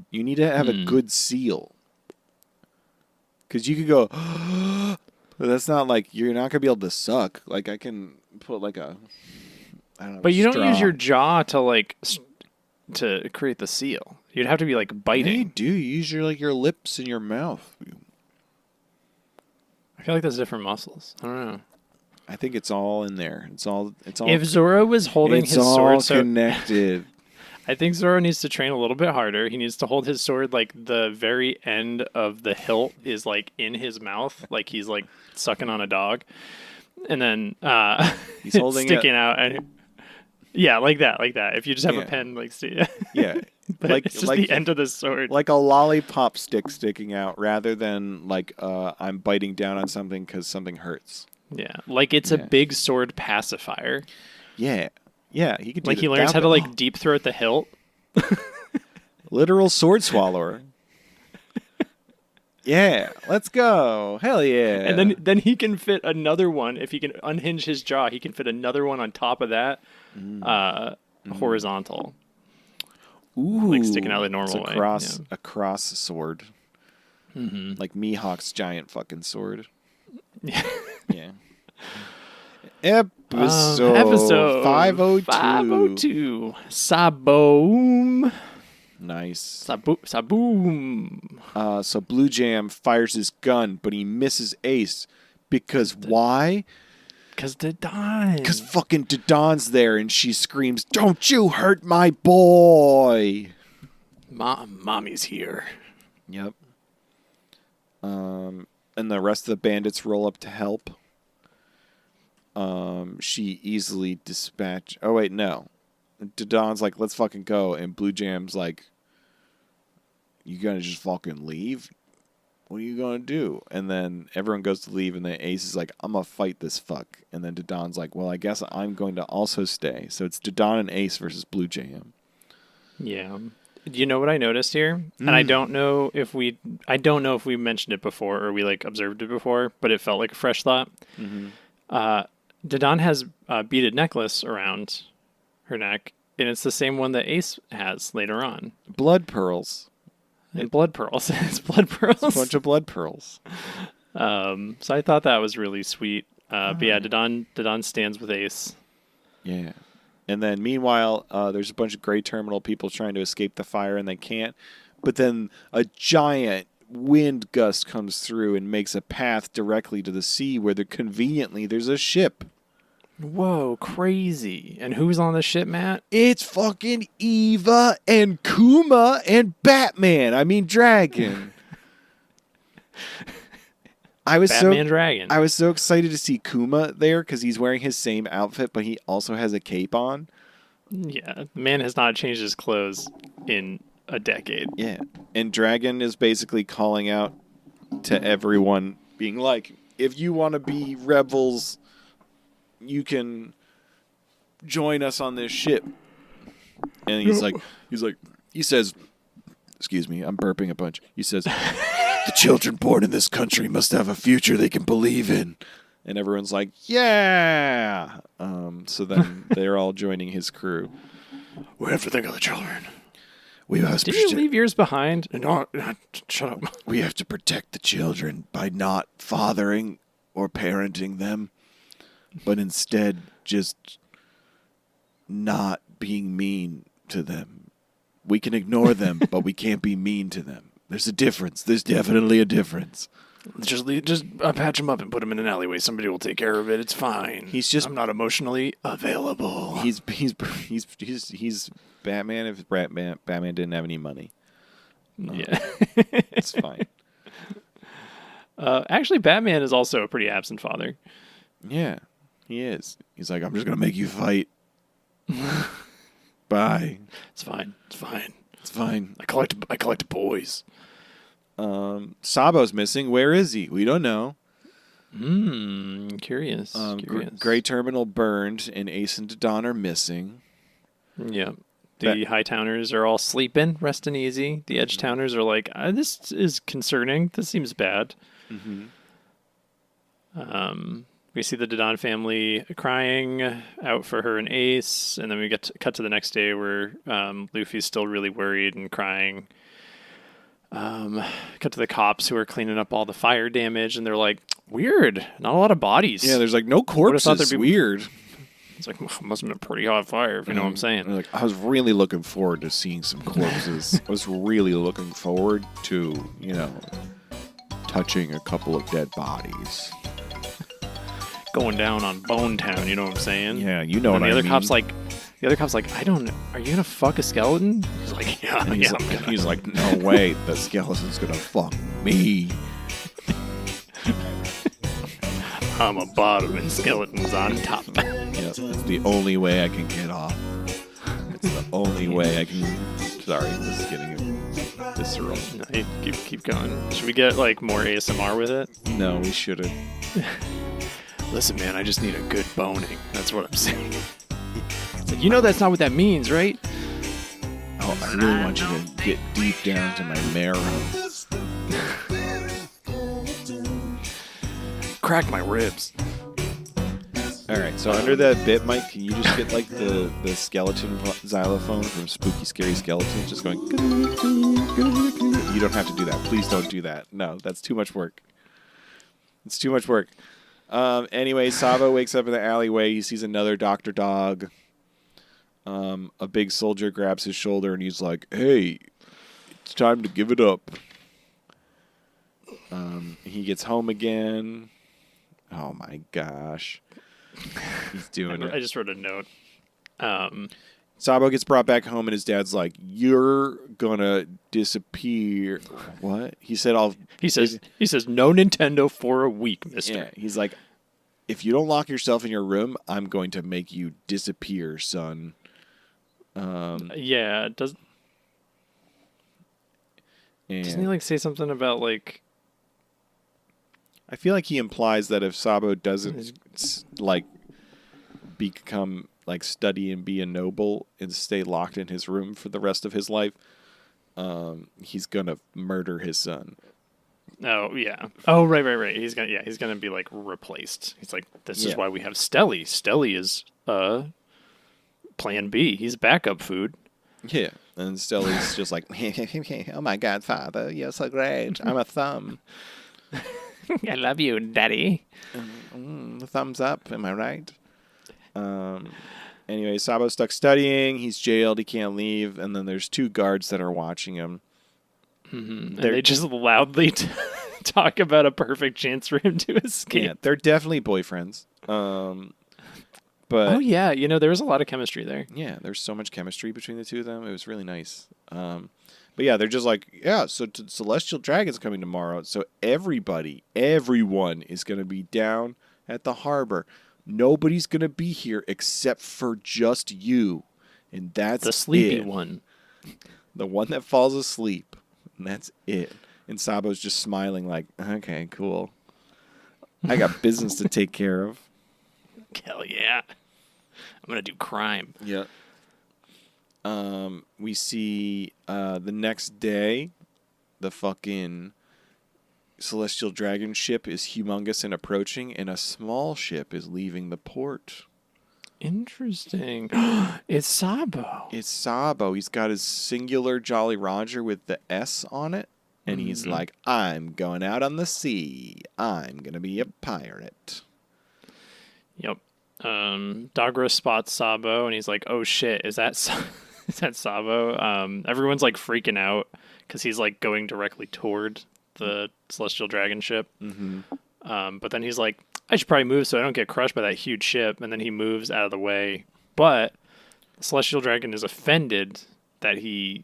you need to have a good seal. Because you could go, but that's not like, you're not going to be able to suck. Like, I can put like a, I don't know. But you straw. don't use your jaw to like, to create the seal. You'd have to be like biting. Yeah, you do. You use your lips and your mouth. I feel like that's different muscles. I don't know. I think it's all in there. It's all. If Zorro was holding his sword, it's all connected. I think Zorro needs to train a little bit harder. He needs to hold his sword like the very end of the hilt is like in his mouth, like he's like sucking on a dog, and then he's holding sticking out. And yeah, like that. If you just have a pen, like yeah, but like it's just the end of the sword, like a lollipop stick sticking out, rather than like I'm biting down on something because something hurts. Yeah, like it's a big sword pacifier. Yeah. Yeah, he could do like he learns how to like deep throat the hilt. Literal sword swallower. Yeah, let's go. Hell yeah. And then he can fit another one. If he can unhinge his jaw, he can fit another one on top of that, horizontal. Ooh, like sticking out the normal way. A cross sword. Like Mihawk's giant fucking sword. Yeah. Yeah. Episode 502. 502. Saboom. Nice. Saboom. So Blue Jam fires his gun, but he misses Ace. Because why? Because Dodon. Because fucking Dodon's there, and she screams, "Don't you hurt my boy!" Mommy's here. Yep. and the rest of the bandits roll up to help. She easily dispatch. Oh wait, no. Dodon's like, let's fucking go, and Blue Jam's like, you gonna just fucking leave? What are you gonna do? And then everyone goes to leave, and then Ace is like, I'm gonna fight this fuck. And then Dodon's like, well, I guess I'm going to also stay. So it's Dodon and Ace versus Blue Jam. Yeah. You know what I noticed here? And I don't know if we mentioned it before or we like observed it before, but it felt like a fresh thought. Dodon has a beaded necklace around her neck, and it's the same one that Ace has later on. Blood pearls. And blood pearls. It's blood pearls. It's a bunch of blood pearls. So I thought that was really sweet. But yeah, Dodon stands with Ace. Yeah. And then meanwhile, there's a bunch of Grey Terminal people trying to escape the fire, and they can't. But then a giant wind gust comes through and makes a path directly to the sea where conveniently there's a ship. Whoa, crazy. And who's on the ship, Matt? It's fucking Eva and Kuma and Batman. I mean, Dragon. Dragon. I was so excited to see Kuma there because he's wearing his same outfit, but he also has a cape on. Yeah, the man has not changed his clothes in a decade. Yeah. And Dragon is basically calling out to everyone, being like, if you want to be rebels, you can join us on this ship. And he says, excuse me, I'm burping a bunch. He says, the children born in this country must have a future they can believe in. And everyone's like, yeah. So then they're all joining his crew. We have to think of the children. Did you leave yours behind? No, shut up. We have to protect the children by not fathering or parenting them, but instead just not being mean to them. We can ignore them, but we can't be mean to them. There's a difference. There's definitely a difference. Just patch him up and put him in an alleyway. Somebody will take care of it. It's fine. I'm not emotionally available. He's Batman if Batman didn't have any money. Yeah. It's fine. Actually, Batman is also a pretty absent father. Yeah, he is. He's like, I'm just going to make you fight. Bye. It's fine. It's fine. It's fine. I collect boys. Sabo's missing. Where is he? We don't know. Curious. Grey Terminal burned, and Ace and Dodon are missing. Yeah. The Hightowners are all sleeping, resting easy. The Edgetowners are like, this is concerning. This seems bad. Mm-hmm. We see the Dodon family crying out for her and Ace, and then we cut to the next day where Luffy's still really worried and crying. Cut to the cops who are cleaning up all the fire damage, and they're like, weird, not a lot of bodies. Yeah, there's like no corpses. Weird. It's like, must have been a pretty hot fire, if you know what I'm saying. Like, I was really looking forward to seeing some corpses. I was really looking forward to, touching a couple of dead bodies. Going down on Bone Town, you know what I'm saying? Yeah, you know what I mean. The other cop's like, I don't know, are you gonna fuck a skeleton? He's like, yeah, I'm gonna. He's like, no way, the skeleton's gonna fuck me. I'm a bottom and skeleton's on top. Yeah, it's the only way I can get off. It's the only way I can. Sorry, this is getting visceral. No, keep going. Should we get like more ASMR with it? No, we shouldn't. Listen, man, I just need a good boning. That's what I'm saying. It's like, that's not what that means, right? Oh, I really want you to get deep down to my marrow. Crack my ribs. All right, so under that bit, Mike, can you just get like the skeleton xylophone from Spooky Scary Skeletons, just going? You don't have to do that. Please don't do that. No, that's too much work. It's too much work. Anyway, Sabo wakes up in the alleyway. He sees another Dr. Dog. A big soldier grabs his shoulder and he's like, "Hey, it's time to give it up." He gets home again. Oh my gosh. He's doing it. I just wrote a note. Sabo gets brought back home, and his dad's like, "You're gonna disappear." What? He said, He says no Nintendo for a week, mister. Yeah, he's like, "If you don't lock yourself in your room, I'm going to make you disappear, son." Yeah, doesn't he like say something about like? I feel like he implies that if Sabo doesn't like become like study and be a noble and stay locked in his room for the rest of his life, he's gonna murder his son. Oh yeah. Oh right. He's gonna be like replaced. He's like, this is why we have Stelly. Stelly is Plan B. He's backup food. Yeah, and Stelly's just like, oh my God, Father, you're so great. I'm a thumb. I love you, Daddy. Thumbs up, am I right? Anyway, Sabo's stuck studying. He's jailed. He can't leave. And then there's 2 guards that are watching him. Mm-hmm. They just loudly talk about a perfect chance for him to escape. Yeah, they're definitely boyfriends. But oh yeah, there was a lot of chemistry there. Yeah, there's so much chemistry between the 2 of them. It was really nice. But yeah, they're just like, yeah, so Celestial Dragon's coming tomorrow. So everyone is going to be down at the harbor. Nobody's going to be here except for just you. And that's the sleepy one. The one that falls asleep. And that's it. And Sabo's just smiling like, okay, cool. I got business to take care of. Hell yeah. I'm going to do crime. Yeah. We see the next day, the fucking Celestial Dragon ship is humongous and approaching, and a small ship is leaving the port. Interesting. It's Sabo. It's Sabo. He's got his singular Jolly Roger with the S on it, and he's like, I'm going out on the sea. I'm going to be a pirate. Yep. Dagra spots Sabo, and he's like, oh shit, is that Sabo? Everyone's like freaking out because he's like going directly toward the Celestial Dragon ship. Mm-hmm. But then he's like, I should probably move so I don't get crushed by that huge ship. And then he moves out of the way. But the Celestial Dragon is offended that he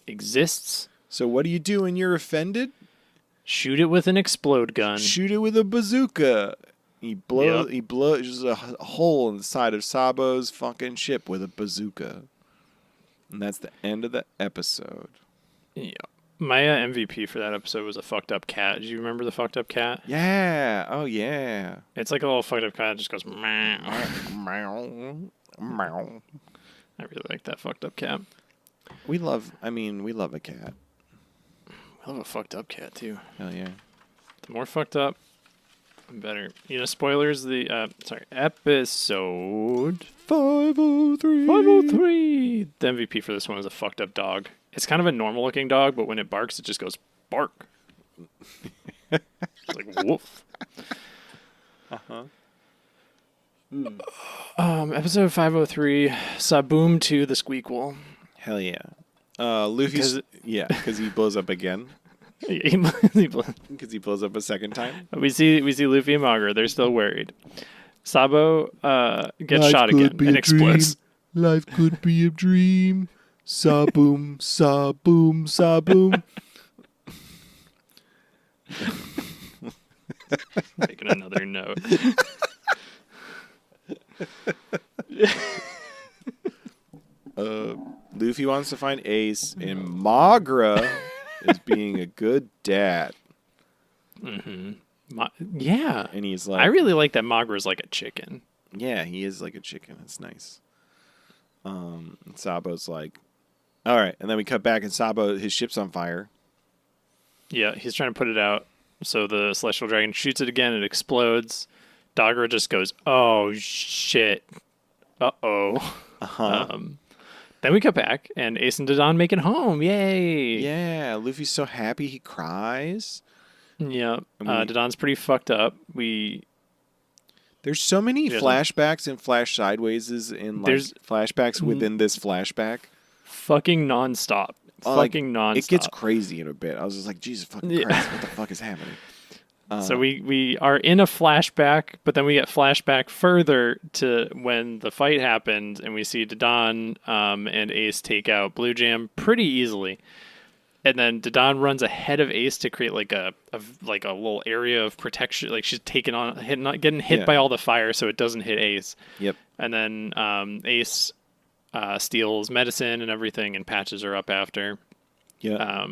exists. So what do you do when you're offended? Shoot it with an explode gun. Shoot it with a bazooka. He blows a hole in the side of Sabo's fucking ship with a bazooka. And that's the end of the episode. Yeah. My MVP for that episode was a fucked up cat. Do you remember the fucked up cat? Yeah. Oh, yeah. It's like a little fucked up cat that just goes meow. Meow. I really like that fucked up cat. We love a cat. We love a fucked up cat, too. Hell yeah. The more fucked up, the better. Spoilers, episode 503. 503. The MVP for this one was a fucked up dog. It's kind of a normal looking dog, but when it barks, it just goes bark. It's like woof. Uh-huh. Episode 503, Saboom 2, the Squeakquel. Hell yeah. Luffy's... because he blows up again. Because he blows up a second time. We see Luffy and Magra. They're still worried. Sabo gets shot again and explodes. Life could be a dream. Saboom, saboom, saboom. Making another note. Luffy wants to find Ace, and Magra is being a good dad. Mm-hmm. Yeah. And he's like... I really like that Magra's like a chicken. Yeah, he is like a chicken. It's nice. And Sabo's like... All right, and then we cut back, and Sabo, his ship's on fire. Yeah, he's trying to put it out. So the Celestial Dragon shoots it again, it explodes. Dagra just goes, oh, shit. Uh-oh. Uh-huh. Then we cut back, and Ace and Dodon make it home. Yay! Yeah, Luffy's so happy he cries. Yeah, Dodon's pretty fucked up. There's so many flashbacks and flash sidewayses and flashbacks within this flashback. Fucking nonstop. Nonstop. It gets crazy in a bit. I was just like, Jesus fucking Christ, what the fuck is happening? So we are in a flashback, but then we get flashback further to when the fight happened, and we see Dodon and Ace take out Blue Jam pretty easily. And then Dodon runs ahead of Ace to create like a little area of protection. Like she's taking on, getting hit by all the fire, so it doesn't hit Ace. Yep. And then Ace steals medicine and everything, and patches her up after. Yeah.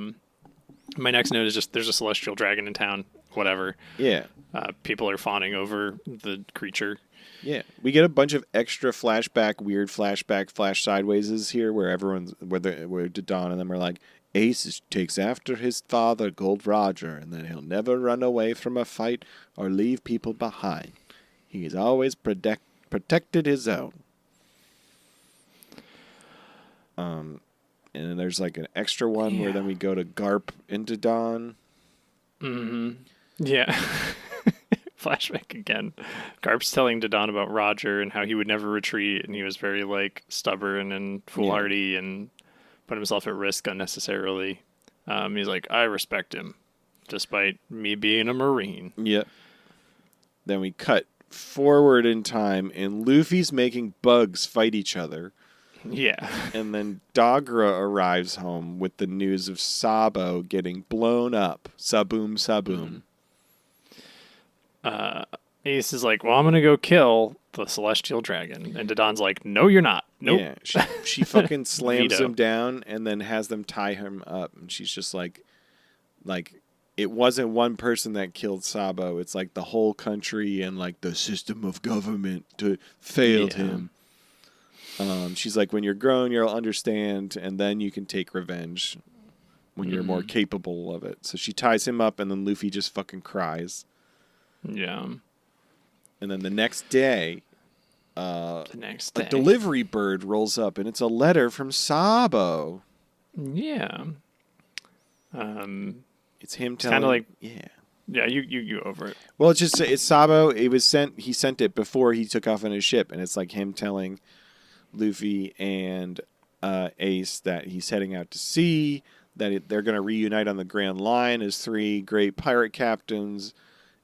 My next note is just there's a celestial dragon in town. Whatever. Yeah. People are fawning over the creature. Yeah. We get a bunch of extra weird flashback, flash sidewayses here, where where Dodon and them are like, Ace takes after his father, Gold Roger, and then he'll never run away from a fight or leave people behind. He's always protected his own. And then there's like an extra one where then we go to Garp into Dodon. Mm-hmm. Yeah. Flashback again. Garp's telling Dodon about Roger and how he would never retreat, and he was very like stubborn and foolhardy and put himself at risk unnecessarily. He's like, I respect him, despite me being a Marine. Yep. Then we cut forward in time, and Luffy's making bugs fight each other. Yeah. And then Dogra arrives home with the news of Sabo getting blown up. Saboom, saboom. Ace is like, well, I'm going to go kill the celestial dragon. And Dodon's like, no, you're not. Nope. Yeah, she fucking slams Veto. him down and then has them tie him up. And she's just like, it wasn't one person that killed Sabo. It's like the whole country and like the system of government failed him. She's like, when you're grown, you'll understand, and then you can take revenge when you're more capable of it. So she ties him up, and then Luffy just fucking cries. Yeah. And then the next day, a delivery bird rolls up, and it's a letter from Sabo. Yeah. It's him telling. Kind of like, yeah, you over it. Well, it's Sabo. It was sent. He sent it before he took off on his ship, and it's like him telling Luffy and Ace that he's heading out to sea, that they're going to reunite on the Grand Line as three great pirate captains,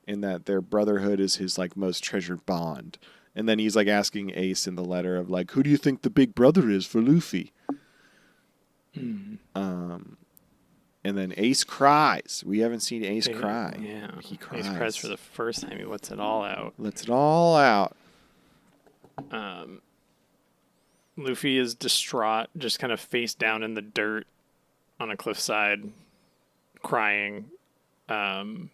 and that their brotherhood is his like most treasured bond. And then he's like asking Ace in the letter of like, who do you think the big brother is for Luffy? And then Ace cries. We haven't seen Ace cry. Yeah, he cries. Ace cries for the first time. He lets it all out. Luffy is distraught, just kind of face down in the dirt on a cliffside, crying. And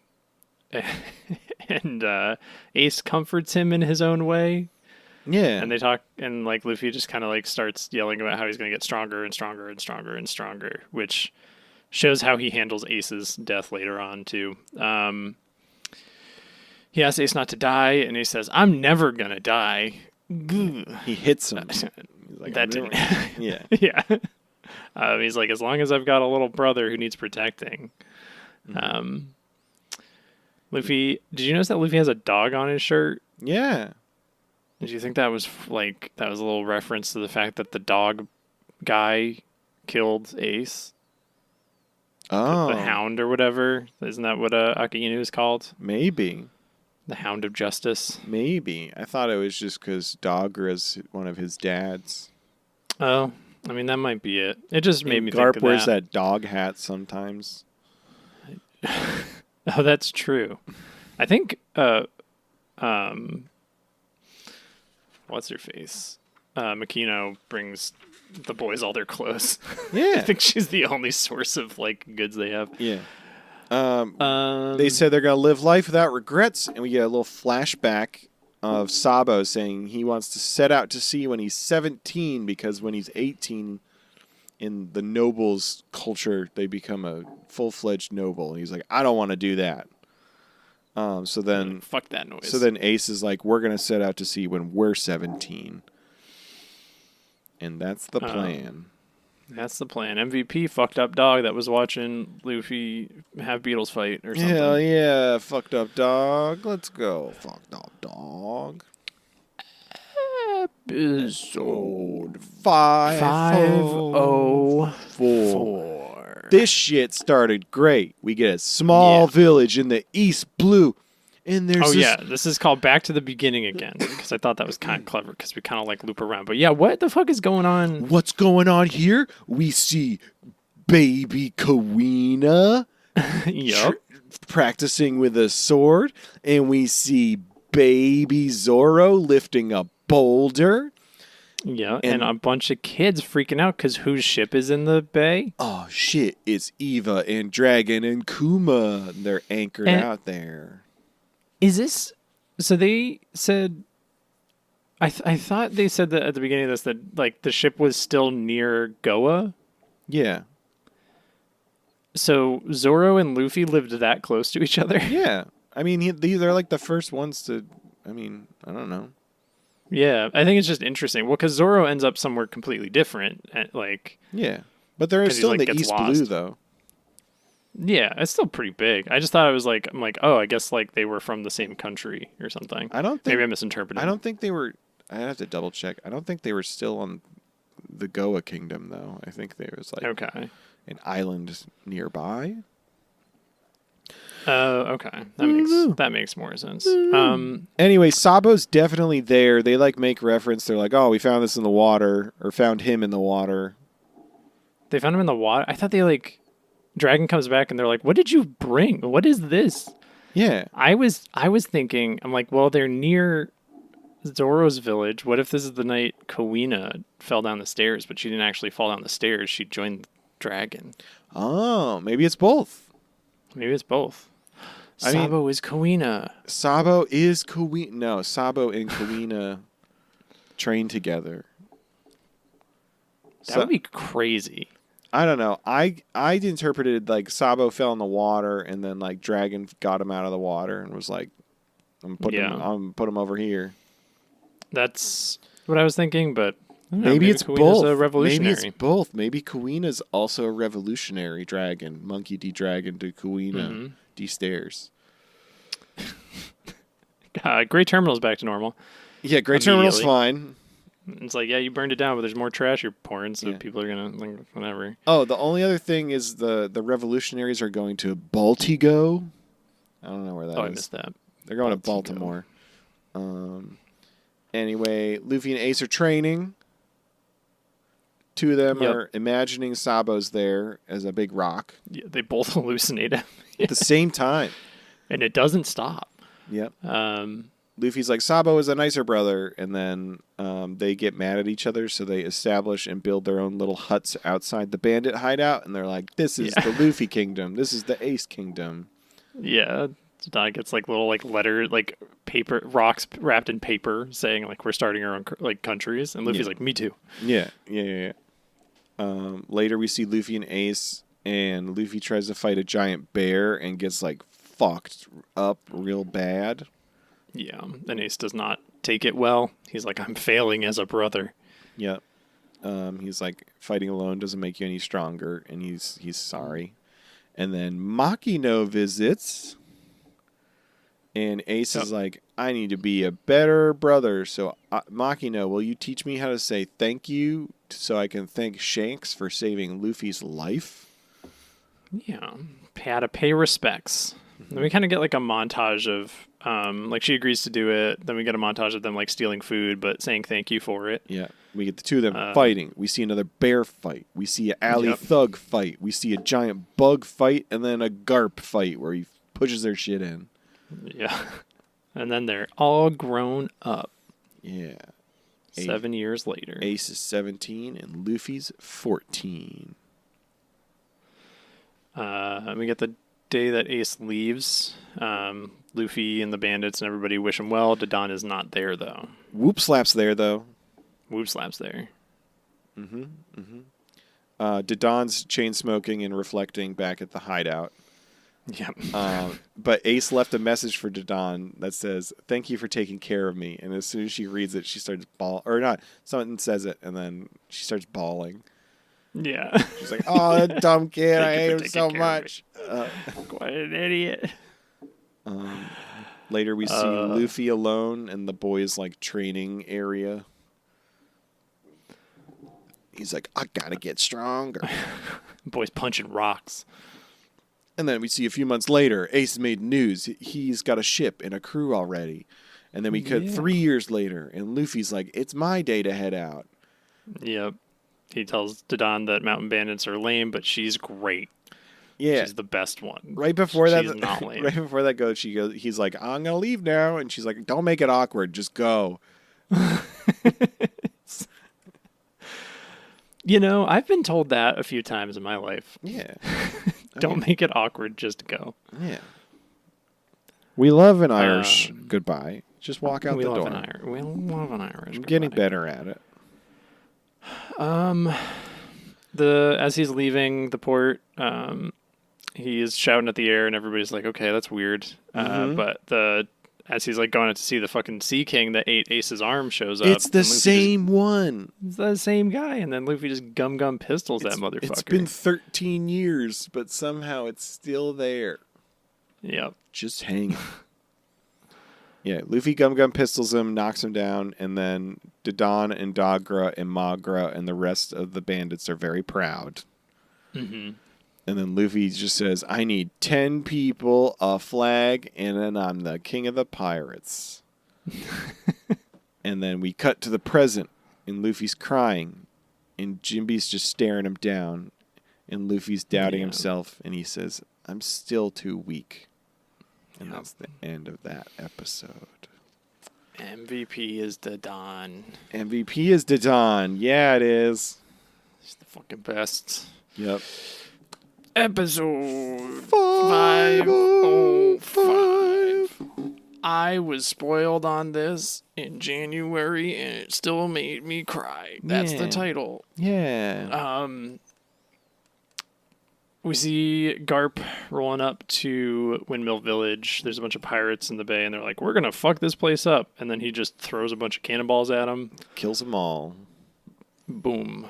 Ace comforts him in his own way. Yeah. And they talk, and like Luffy just kind of like starts yelling about how he's going to get stronger and stronger and stronger and stronger, which shows how he handles Ace's death later on too. He asks Ace not to die, and he says, I'm never going to die. He hits him. Like, that didn't. Yeah. Yeah. He's like, as long as I've got a little brother who needs protecting. Luffy, did you notice that Luffy has a dog on his shirt? Yeah. Did you think that was a little reference to the fact that the dog guy killed Ace? Oh. The Hound or whatever. Isn't that what Akainu is called? Maybe. The Hound of Justice. Maybe. I thought it was just because Dogra is one of his dads. Oh, I mean, that might be it. It just made me think Garp of wears that dog hat sometimes. Oh, that's true. I think, what's her face? Makino brings the boys all their clothes. Yeah. I think she's the only source of like goods they have. Yeah. They said they're going to live life without regrets, and we get a little flashback of Sabo saying he wants to set out to sea when he's 17 because when he's 18, in the nobles culture, they become a full-fledged noble. And he's like, I don't want to do that. So then, fuck that noise. So then Ace is like, we're going to set out to sea when we're 17. And that's the plan. That's the plan. MVP fucked up dog that was watching Luffy have Beatles fight or something. Hell yeah, fucked up dog. Let's go, fucked up dog. Episode 504. This shit started great. We get a small village in the East Blue. And there's this is called Back to the Beginning again, because I thought that was kind of clever, because we kind of like loop around. But yeah, what the fuck is going on? What's going on here? We see baby Kawina practicing with a sword, and we see baby Zoro lifting a boulder. Yeah, and a bunch of kids freaking out because whose ship is in the bay? Oh shit, it's Eva and Dragon and Kuma. They're anchored out there. Is this... So they said... I thought they said that at the beginning of this, that like the ship was still near Goa. Yeah. So Zoro and Luffy lived that close to each other? Yeah. I mean, they're like the first ones to... I mean, I don't know. Yeah, I think it's just interesting. Well, because Zoro ends up somewhere completely different. Yeah. But they're still in the East Blue, though. Yeah, it's still pretty big. I just thought it was like, I'm like, oh, I guess like they were from the same country or something. I don't think... Maybe I misinterpreted. I don't think they were... I have to double check. I don't think they were still on the Goa Kingdom, though. I think there was like an island nearby. Okay. That makes more sense. Anyway, Sabo's definitely there. They like make reference. They're like, oh, we found this in the water, or found him in the water. They found him in the water? I thought they like... Dragon comes back and they're like, what did you bring? What is this? Yeah. I was thinking, I'm like, well, they're near Zoro's village. What if this is the night Kawina fell down the stairs, but she didn't actually fall down the stairs? She joined the dragon. Oh, maybe it's both. Maybe it's both. Sabo is Kawina. Sabo is Kawina. No, Sabo and Kawina train together. That would be crazy. I don't know. I interpreted like Sabo fell in the water and then like Dragon got him out of the water and was like, I'm put him over here. That's what I was thinking, but maybe it's both. A revolutionary. Maybe it's both. Maybe Kawina's also a revolutionary dragon. Monkey D dragon to Kawina D stairs. Great Terminal's back to normal. Yeah, Great Terminal's fine. It's like, yeah, you burned it down, but there's more trash you're pouring, so people are going to, like, whatever. Oh, the only other thing is the revolutionaries are going to Baltigo. I don't know where that is. Oh, I missed that. They're going to Baltimore. Anyway, Luffy and Ace are training. Two of them are imagining Sabo's there as a big rock. Yeah, they both hallucinate him. At the same time. And it doesn't stop. Yep. Luffy's like, Sabo is a nicer brother, and then they get mad at each other, so they establish and build their own little huts outside the bandit hideout, and they're like, this is the Luffy Kingdom. This is the Ace Kingdom. Yeah. Don gets like little like letter, like paper, rocks wrapped in paper saying like, we're starting our own like countries, and Luffy's like, me too. Yeah. Later we see Luffy and Ace, and Luffy tries to fight a giant bear and gets like fucked up real bad. Yeah, and Ace does not take it well. He's like, I'm failing as a brother. Yep. He's like, fighting alone doesn't make you any stronger, and he's sorry. And then Makino visits, and Ace is like, I need to be a better brother. So, Makino, will you teach me how to say thank you so I can thank Shanks for saving Luffy's life? Yeah, how to pay respects. Then we kind of get like a montage of, like she agrees to do it. Then we get a montage of them like stealing food, but saying thank you for it. Yeah. We get the two of them fighting. We see another bear fight. We see an alley thug fight. We see a giant bug fight, and then a Garp fight where he pushes their shit in. Yeah. And then they're all grown up. Yeah. 7 years later. Ace is 17 and Luffy's 14. We get the day that Ace leaves. Luffy and the bandits and everybody wish him well. Dodon is not there, though. Whoop Slap's there, though. Whoop Slap's there. Dodon's chain smoking and reflecting back at the hideout. Yep. But Ace left a message for Dodon that says, thank you for taking care of me. And as soon as she reads it, she starts bawling. Or not, someone says it, and then she starts bawling. Yeah. She's like, oh, that dumb kid. I hate him so much. What an idiot. Later we see Luffy alone in the boys' like training area. He's like, I gotta get stronger. Boys punching rocks. And then we see a few months later, Ace made news. He's got a ship and a crew already. And then we cut 3 years later, and Luffy's like, it's my day to head out. Yep. He tells Dodon that mountain bandits are lame, but she's great. Yeah. She's the best one. Right before she's not lame. Right before that goes, he's like, I'm going to leave now. And she's like, don't make it awkward. Just go. You know, I've been told that a few times in my life. Yeah. Don't make it awkward. Just go. Yeah. We love an Irish goodbye. Just walk out the door. We love an Irish. I'm getting better at it. As he's leaving the port, he is shouting at the air, and everybody's like, "Okay, that's weird." But as he's like going out to see the fucking Sea King that ate Ace's arm shows up. It's the same one. It's the same guy, and then Luffy just gum pistols that motherfucker. It's been 13 years, but somehow it's still there. Yep. Just hanging. Yeah, Luffy gum pistols him, knocks him down, and then Dodon and Dagra and Magra and the rest of the bandits are very proud. Mm-hmm. And then Luffy just says, I need 10 people, a flag, and then I'm the king of the pirates. And then we cut to the present, and Luffy's crying, and Jinbe's just staring him down, and Luffy's doubting himself, and he says, I'm still too weak. And that's the end of that episode. MVP is Dodon. MVP is Dodon. Yeah, it is. He's the fucking best. Yep. Episode 505. I was spoiled on this in January, and it still made me cry. That's the title. Yeah. We see Garp rolling up to Windmill Village. There's a bunch of pirates in the bay, and they're like, we're going to fuck this place up. And then he just throws a bunch of cannonballs at them. Kills them all. Boom.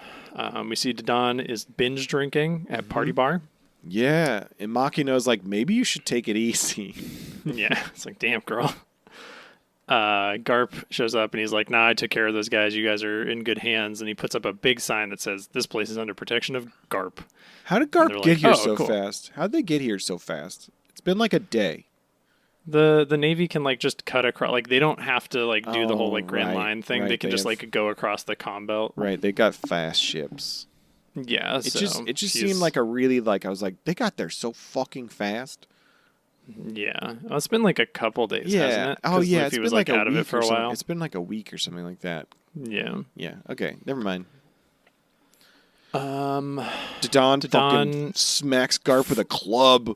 We see Dodon is binge drinking at Party Bar. Yeah. And Makino's like, maybe you should take it easy. Yeah. It's like, damn, girl. Garp shows up, and he's like, nah, I took care of those guys. You guys are in good hands. And he puts up a big sign that says, this place is under protection of Garp. How did Garp get here so cool. fast? How did they get here so fast? It's been like a day. The Navy can like just cut across, like they don't have to like do the whole like Grand Line thing. Right. They can just like go across the comm belt. Right, they got fast ships. Yeah, It just seemed like a really I was like, they got there so fucking fast. Yeah, well, it's been like a couple days, Yeah. hasn't it? Oh yeah, Luffy it's was been like out of it for a while. It's been like a week or something like that. Yeah. Yeah. Okay. Never mind. Dodon fucking smacks Garp with a club.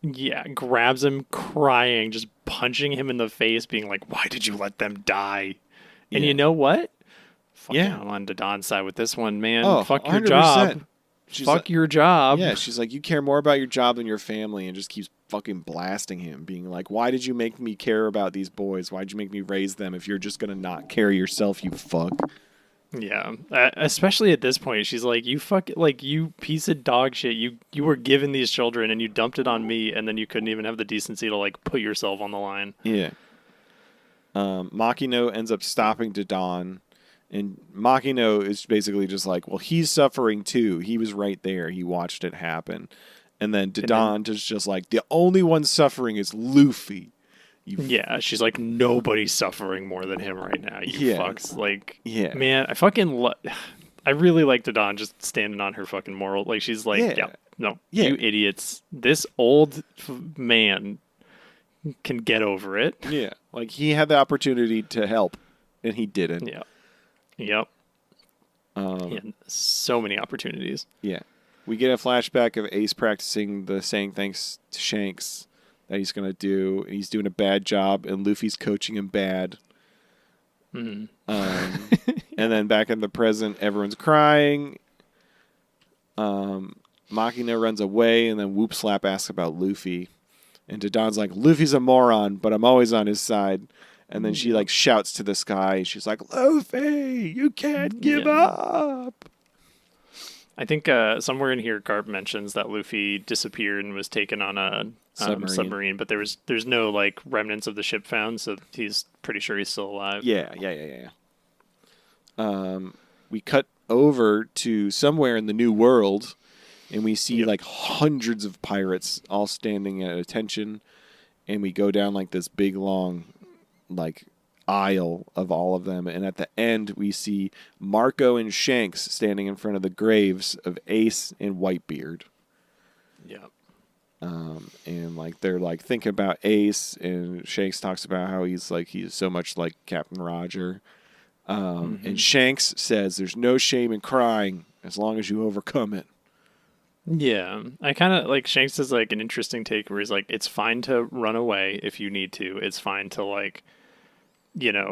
Yeah, grabs him crying, just punching him in the face, being like, "Why did you let them die?" And you know what? I'm on Dodon's side with this one, man. Oh, fuck your 100%. job. Fuck your job. Yeah, she's like, you care more about your job than your family, and just keeps fucking blasting him, being like, why did you make me care about these boys? Why did you make me raise them if you're just gonna not care yourself, you fuck? Yeah, especially at this point, she's like, "You you piece of dog shit. You were given these children and you dumped it on me, and then you couldn't even have the decency to like put yourself on the line." Yeah. Makino ends up stopping Dodon, and Makino is basically just like, "Well, he's suffering too. He was right there. He watched it happen." And then Dodon is just like, "The only one suffering is Luffy." Yeah, she's like, nobody's suffering more than him right now. You fucks. Like, man, I really like Dodon just standing on her fucking moral. Like, she's like, you idiots. This old man can get over it. Yeah, like he had the opportunity to help, and he didn't. Yeah. Yep. He had so many opportunities. Yeah. We get a flashback of Ace practicing the saying thanks to Shanks that he's going to do. And he's doing a bad job, and Luffy's coaching him bad. Mm-hmm. And then back in the present, everyone's crying. Makino runs away, and then Whoop Slap asks about Luffy. And Dodon's like, Luffy's a moron, but I'm always on his side. And then she like shouts to the sky. She's like, Luffy, you can't give up. I think somewhere in here, Garp mentions that Luffy disappeared and was taken on a submarine, but there's no like remnants of the ship found, so he's pretty sure he's still alive. Yeah. We cut over to somewhere in the New World, and we see like hundreds of pirates all standing at attention, and we go down like this big long like aisle of all of them, and at the end we see Marco and Shanks standing in front of the graves of Ace and Whitebeard. Yep. And like they're like thinking about Ace, and Shanks talks about how he's so much like Captain Roger. And Shanks says there's no shame in crying as long as you overcome it. Yeah, I kind of like Shanks is like an interesting take where he's like, it's fine to run away if you need to. It's fine to like,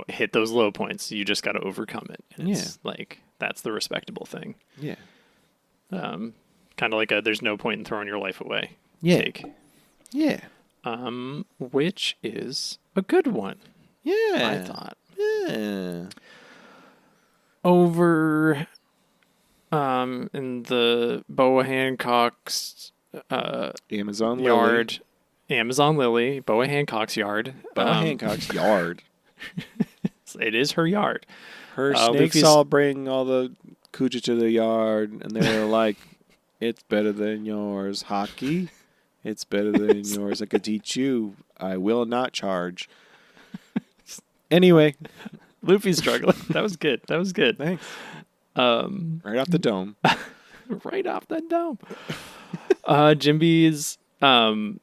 hit those low points. You just got to overcome it. And it's like, that's the respectable thing. Yeah. Kind of like there's no point in throwing your life away. Yeah. Take. Yeah. Which is a good one. Yeah. I thought. Yeah. Over in the Boa Hancock's Amazon yard, Lily. Amazon Lily, Boa Hancock's yard. Boa Hancock's yard. It is her yard. Her snakes all bring all the coochie to the yard, and they're like, it's better than yours, hockey. It's better than yours. I could teach you. I will not charge. Anyway. Luffy's struggling. That was good. Thanks. Right off the dome. Right off the dome. Jimby's being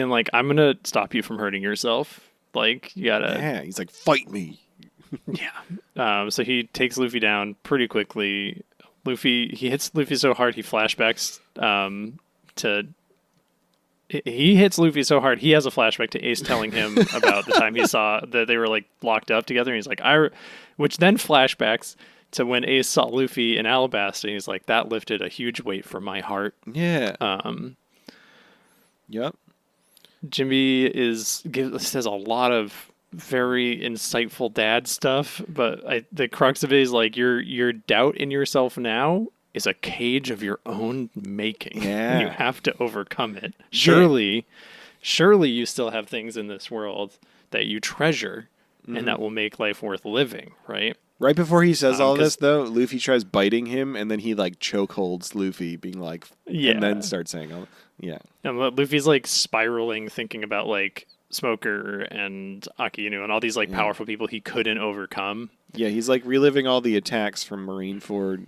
like, I'm going to stop you from hurting yourself. Like, you got to... Yeah, he's like, fight me. Yeah. So he takes Luffy down pretty quickly. He hits Luffy so hard he flashbacks He hits Luffy so hard he has a flashback to Ace telling him about the time he saw that they were like locked up together, and he's like, which then flashbacks to when Ace saw Luffy in Alabasta, and he's like, that lifted a huge weight from my heart. Yeah. Yep. Jimmy says a lot of very insightful dad stuff, but the crux of it is like your doubt in yourself now is a cage of your own making. Yeah. You have to overcome it. Surely you still have things in this world that you treasure and that will make life worth living, right? Right before he says all this, though, Luffy tries biting him, and then he like chokeholds Luffy, being like, and then starts saying, And Luffy's like spiraling, thinking about like Smoker and Akinu and all these like powerful people he couldn't overcome. Yeah, he's like reliving all the attacks from Marineford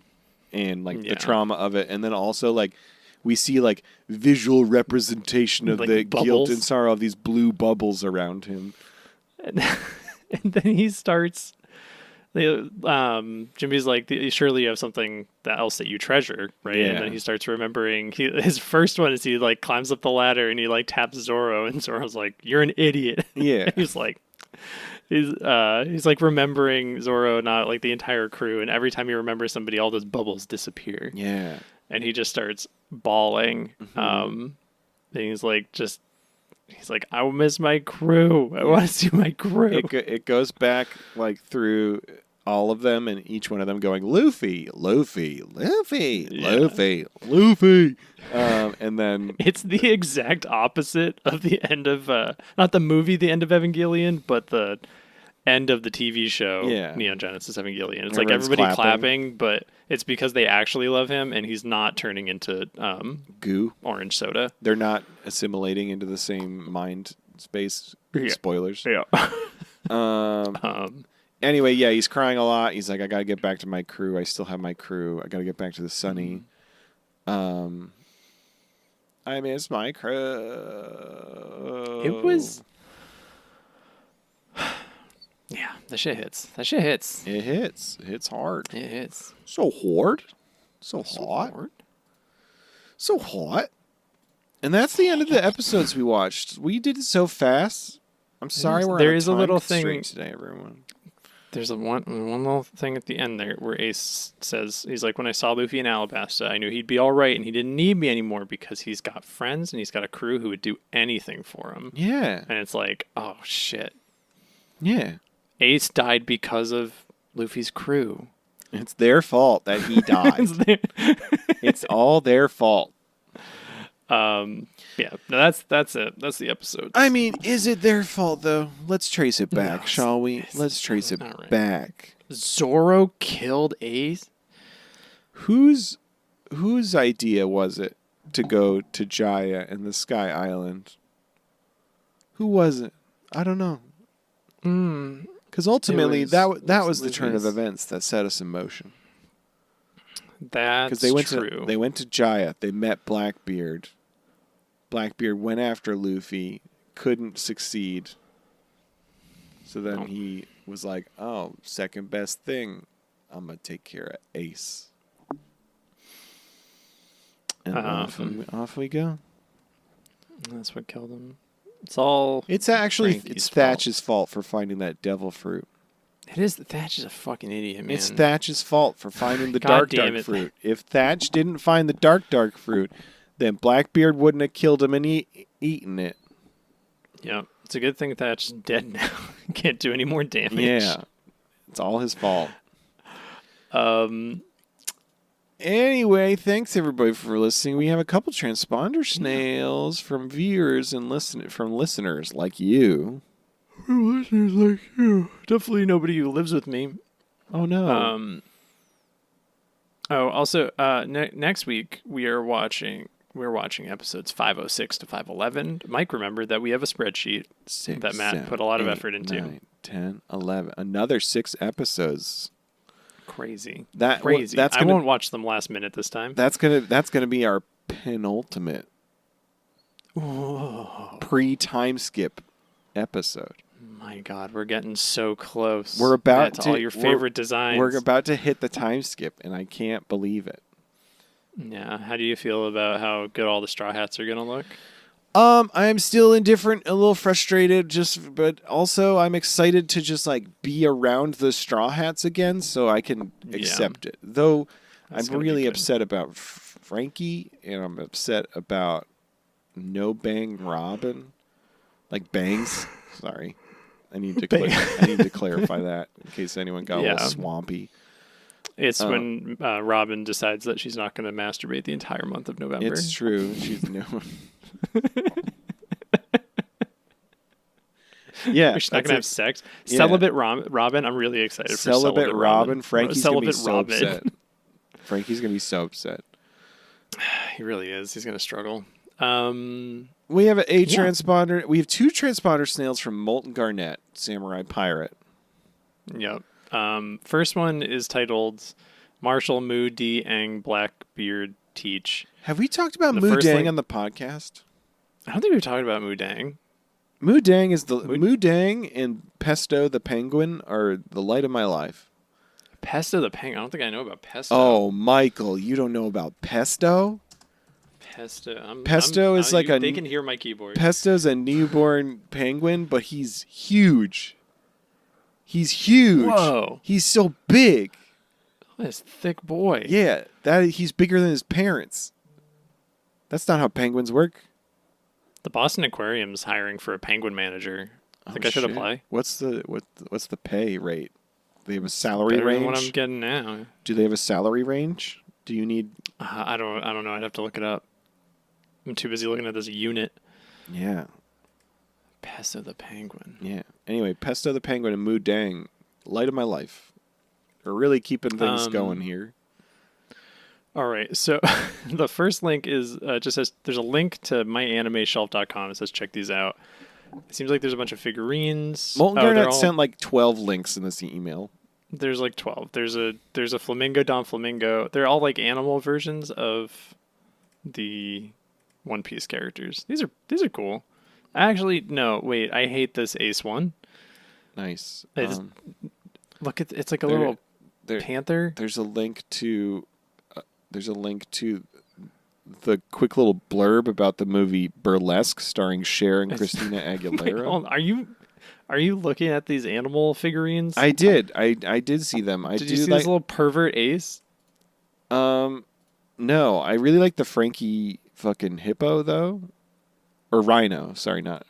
and like the trauma of it, and then also like we see like visual representation of like the bubbles. Guilt and sorrow of these blue bubbles around him. And then he starts. Jimmy's like, surely you have something else that you treasure, right? Yeah. And then he starts remembering. His first one is he like climbs up the ladder and he like taps Zoro, and Zoro's like, "You're an idiot." Yeah. He's like remembering Zoro, not like the entire crew, and every time he remembers somebody, all those bubbles disappear. Yeah. And he just starts bawling. And he's like, I will miss my crew. I want to see my crew. It goes back like through all of them, and each one of them going, Luffy, Luffy, Luffy, Luffy, Luffy. And then it's the exact opposite of the end of not the movie, the end of Evangelion, but the end of the TV show, Neon Genesis Evangelion. It's like everybody clapping, but it's because they actually love him, and he's not turning into goo, orange soda. They're not assimilating into the same mind space. Spoilers. Yeah. Anyway, he's crying a lot. He's like, I gotta get back to my crew. I still have my crew. I gotta get back to the Sunny. I miss my crew. It was. Yeah, that shit hits. It hits. It hits hard. It hits. So hard. So hot. So hot. And that's the end of the episodes we watched. We did it so fast. I'm sorry there is a little thing today, everyone. There's one little thing at the end there where Ace says, he's like, when I saw Luffy in Alabasta, I knew he'd be all right and he didn't need me anymore because he's got friends and he's got a crew who would do anything for him. Yeah. And it's like, oh, shit. Yeah. Ace died because of Luffy's crew. It's their fault that he died. It's all their fault. Yeah, no, that's it. That's the episode. I mean, is it their fault though? Let's trace it back, shall we? Let's trace it back. Zoro killed Ace. Whose whose idea was it to go to Jaya and the Sky Island? Who was it? I don't know. Because ultimately, that was the turn of events that set us in motion. That's true. They went to Jaya. They met Blackbeard. Blackbeard went after Luffy, couldn't succeed. So then he was like, "Oh, second best thing, I'm gonna take care of Ace." And off we go. That's what killed him. It's Thatch's fault for finding that devil fruit. It is. Thatch is a fucking idiot, man. It's Thatch's fault for finding the dark fruit. If Thatch didn't find the dark fruit, then Blackbeard wouldn't have killed him and eaten it. Yeah, it's a good thing Thatch's dead now. Can't do any more damage. Yeah, it's all his fault. Anyway, thanks everybody for listening. We have a couple transponder snails from viewers and from listeners like you. From listeners like you. Definitely nobody who lives with me. Oh no. Also, next week we're watching episodes 506 to 511. Mike remembered that we have a spreadsheet that Matt put a lot of effort into. 9, 10, 11. Another 6 episodes. Crazy. Crazy. I won't watch them last minute this time. That's gonna be our penultimate pre-time skip episode. My God, we're getting so close. We're about to all your favorite designs. We're about to hit the time skip, and I can't believe it. Yeah. How do you feel about how good all the Straw Hats are gonna look? I'm still indifferent, a little frustrated, but also I'm excited to just be around the Straw Hats again, so I can accept it. Though I'm really upset about Frankie, and I'm upset about No Bang Robin, Bangs. Sorry, I need to clarify that in case anyone got a little swampy. It's when Robin decides that she's not going to masturbate the entire month of November. It's true. She's yeah, she's not gonna have sex. Yeah. Celibate Robin. I'm really excited for Celibate Robin. Frankie's gonna be so upset. Frankie's gonna be so upset. He really is. He's gonna struggle. We have a transponder. We have 2 transponder snails from Molten Garnet, Samurai Pirate. Yep. First one is titled Marshall Mu D Ang Blackbeard Teach. Have we talked about Mu Dang on the podcast? I don't think we've talked about Mu Dang. Mu Dang Mu Dang and Pesto the Penguin are the light of my life. Pesto the Penguin? I don't think I know about Pesto. Oh, Michael, you don't know about Pesto? Pesto is they can hear my keyboard. Pesto's a newborn penguin, but he's huge. He's huge. Whoa. He's so big. Oh, this thick boy. Yeah, he's bigger than his parents. That's not how penguins work. The Boston Aquarium's hiring for a penguin manager. I think I should apply. What's the pay rate? Do they have a salary range? Better than what I'm getting now. Do they have a salary range? Do you need? I don't know. I'd have to look it up. I'm too busy looking at this unit. Yeah. Pesto the Penguin. Yeah. Anyway, Pesto the Penguin and Mu Dang, light of my life. We're really keeping things going here. All right. So the first link is just says there's a link to myanimashelf.com. It says check these out. It seems like there's a bunch of figurines. Molten Garnet sent 12 links in this email. There's 12. There's a Flamingo Don Flamingo. They're all animal versions of the One Piece characters. These are cool. Actually, no, wait. I hate this Ace one. Nice. Look at it's like a little panther. There's a link to the quick little blurb about the movie Burlesque, starring Cher and Christina Aguilera. Are you looking at these animal figurines? I did. I did see them. Did you see this little pervert Ace? No, I really like the Frankie fucking hippo though, or rhino. Sorry, not.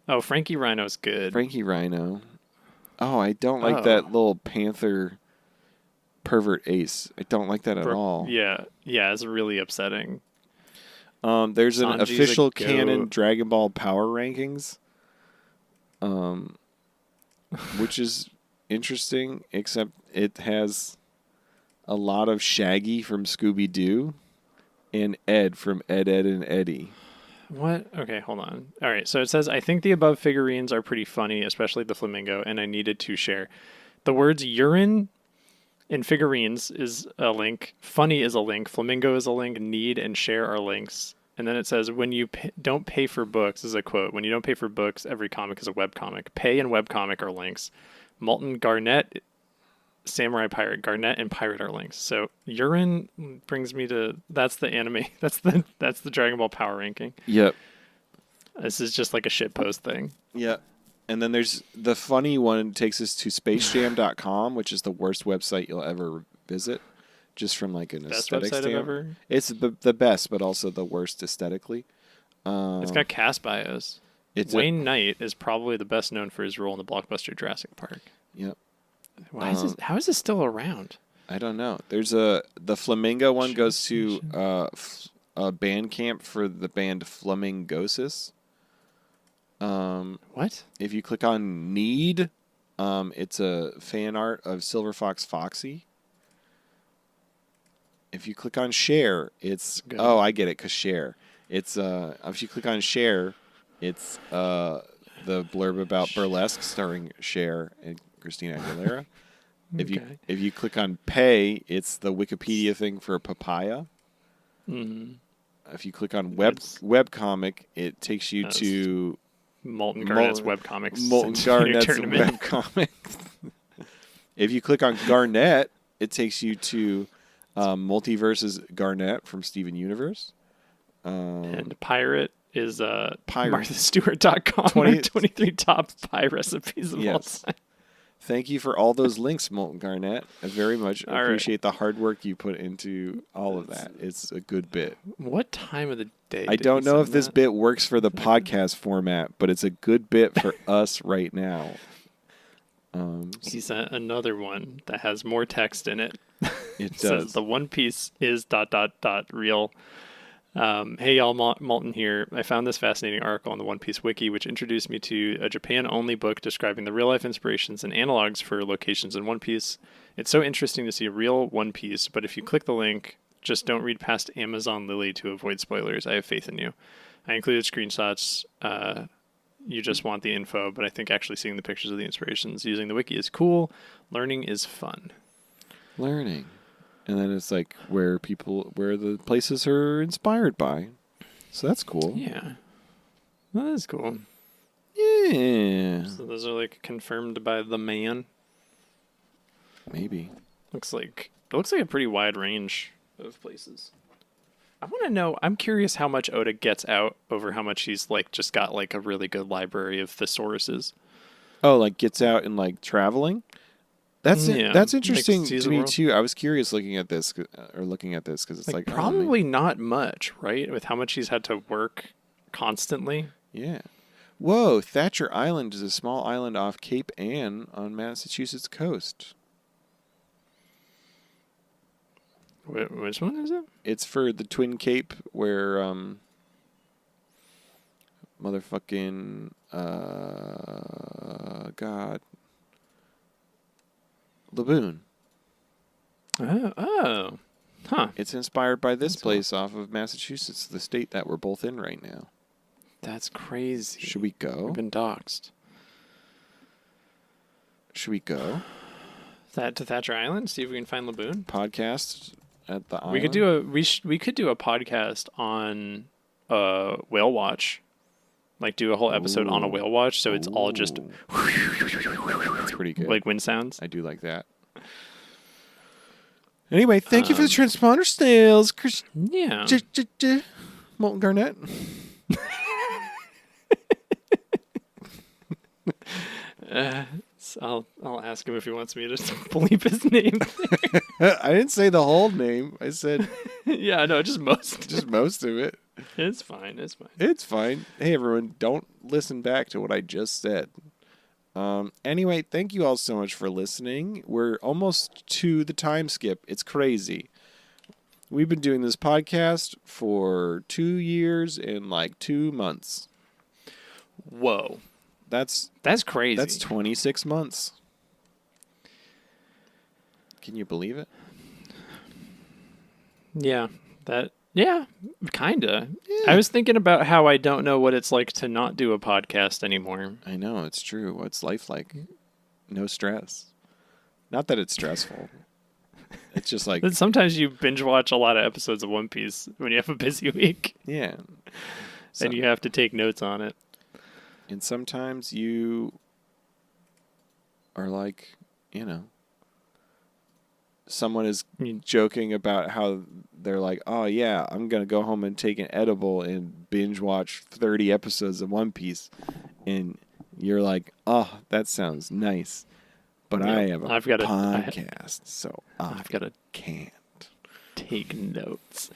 Oh, Frankie Rhino's good. Frankie Rhino. Oh, I don't like that little panther pervert Ace. I don't like that at all. Yeah, it's really upsetting. There's an official canon Dragon Ball Power Rankings, which is interesting, except it has a lot of Shaggy from Scooby-Doo, and Ed from Ed, Edd and Eddy. What? Okay, hold on. All right, so it says, I think the above figurines are pretty funny, especially the flamingo, and I needed to share. The words urine in figurines is a link, funny is a link, flamingo is a link, need and share are links. And then it says, when you don't pay for books, this is a quote, when you don't pay for books, every comic is a webcomic. Pay and webcomic are links. Molten Garnet, Samurai Pirate, Garnet and Pirate are links. So urine brings me to, that's the anime. That's the Dragon Ball power ranking. Yep. This is just like a shitpost thing. Yep. And then there's the funny one takes us to spacejam.com, which is the worst website you'll ever visit, just from like an Best aesthetic website I've standpoint. ever. It's the best, but also the worst aesthetically. It's got cast bios. Wayne Knight is probably the best known for his role in the blockbuster Jurassic Park. Yep. Why is this? How is this still around? I don't know. There's the Flamingo one goes to a band camp for the band Flamingosis. What? If you click on Need, it's a fan art of Silver Fox Foxy. If you click on Share, it's Good. Oh, I get it, 'cause Share. It's if you click on Share, it's the blurb about Burlesque starring Cher and Christina Aguilera. Okay. If you click on Pay, it's the Wikipedia thing for Papaya. Mm-hmm. If you click on That's- webcomic, it takes you That's to Molten Garnet's webcomics. Molten Garnet's webcomic. If you click on Garnet, it takes you to Multiverses Garnet from Steven Universe. And Pirate is Pirate. MarthaStewart.com. 23 top pie recipes of all time. Thank you for all those links, Molten Garnet. I very much All right. appreciate the hard work you put into all of that. It's a good bit. What time of the day? I did don't he know if send this that? bit works for the podcast format, but it's a good bit for us right now. He sent another one that has more text in it. It Says does. the One Piece is ... real. Hey y'all, Molten here. I found this fascinating article on the One Piece wiki, which introduced me to a Japan-only book describing the real-life inspirations and analogs for locations in One Piece. It's so interesting to see a real One Piece, but if you click the link, just don't read past Amazon Lily to avoid spoilers. I have faith in you. I included screenshots. You just want the info, but I think actually seeing the pictures of the inspirations using the wiki is cool. Learning is fun. Learning. And then it's like where the places are inspired by. So that's cool. Yeah. That is cool. Yeah. So those are like confirmed by the man. Maybe. Looks like a pretty wide range of places. I want to know. I'm curious how much Oda gets out over how much he's like just got like a really good library of thesauruses. Oh, like gets out and like traveling? That's Yeah, that's like interesting sees to the me world. too. I was curious looking at this because it's like, oh, probably not much, right? With how much he's had to work constantly. yeah. Whoa, Thatcher Island is a small island off Cape Ann on Massachusetts coast. Which one is it? It's for the Twin Cape where motherfucking God Laboon. Oh. Huh. It's inspired by this That's place off of Massachusetts, the state that we're both in right now. That's crazy. Should we go? We've been doxxed. Should we go? That to Thatcher Island. See if we can find Laboon. Podcast at the island? We could do a podcast on whale watch, like do a whole episode on a whale watch. So it's all just That's pretty good. like wind sounds. I do like that. Anyway, thank you for the transponder snails, Chris. Yeah. Molten Garnet. So I'll ask him if he wants me to bleep his name. I didn't say the whole name. I said Yeah, no, just most. just most of it. It's fine. It's fine. It's fine. Hey, everyone, don't listen back to what I just said. Anyway, thank you all so much for listening. We're almost to the time skip. It's crazy. We've been doing this podcast for 2 years and like 2 months. Whoa, That's crazy. That's 26 months. Can you believe it? Yeah, kinda. Yeah. I was thinking about how I don't know what it's like to not do a podcast anymore. I know, it's true. What's life like? No stress. Not that it's stressful. It's just like... But sometimes you binge watch a lot of episodes of One Piece when you have a busy week. Yeah. And you have to take notes on it. And sometimes you are like, someone is joking about how they're like, oh yeah, I'm going to go home and take an edible and binge watch 30 episodes of One Piece. And you're like, oh, that sounds nice. But I have a podcast, so I've got to can't take notes.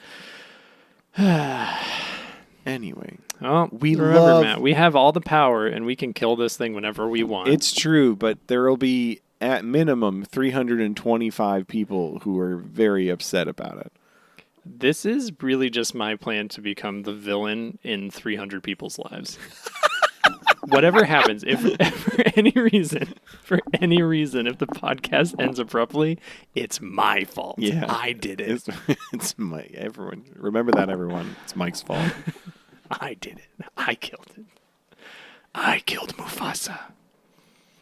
Anyway, remember, Matt, we have all the power, and we can kill this thing whenever we want. It's true, but there will be, at minimum, 325 people who are very upset about it. This is really just my plan to become the villain in 300 people's lives. Whatever happens, if for any reason, if the podcast ends abruptly, it's my fault. Yeah, I did it. It's everyone. Remember that, everyone. It's Mike's fault. I did it. I killed it. I killed Mufasa.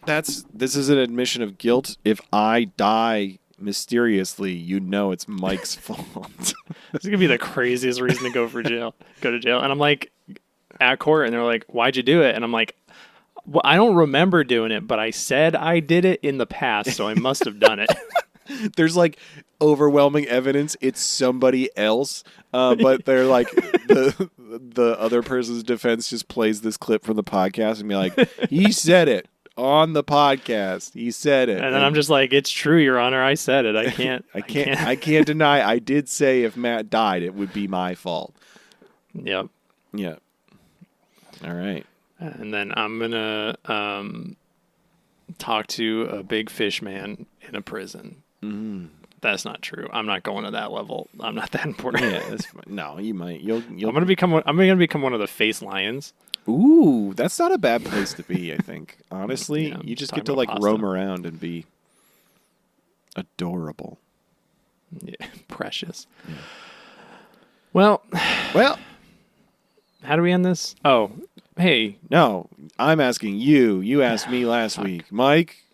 This is an admission of guilt. If I die mysteriously, it's Mike's fault. This is gonna be the craziest reason to go to jail. And I'm like, at court, and they're like, why'd you do it? And I'm like, well, I don't remember doing it, but I said I did it in the past, so I must have done it. There's like overwhelming evidence it's somebody else, but they're like, the other person's defense just plays this clip from the podcast and be like, he said it on the podcast. He said it. And then I'm just like, it's true, Your Honor. I said it. I can't deny. I did say if Matt died, it would be my fault. Yep. Yeah. All right. And then I'm going to talk to a big fish man in a prison. Mm. That's not true. I'm not going to that level. I'm not that important. Yeah, that's fine. No, you might. You'll I'm going to become one of the face lions. Ooh, that's not a bad place to be, I think. Honestly, Yeah, you just get to like roam around and be adorable. Yeah, precious. Yeah. Well, how do we end this? Oh, hey. No, I'm asking you. You asked me last week. Mike,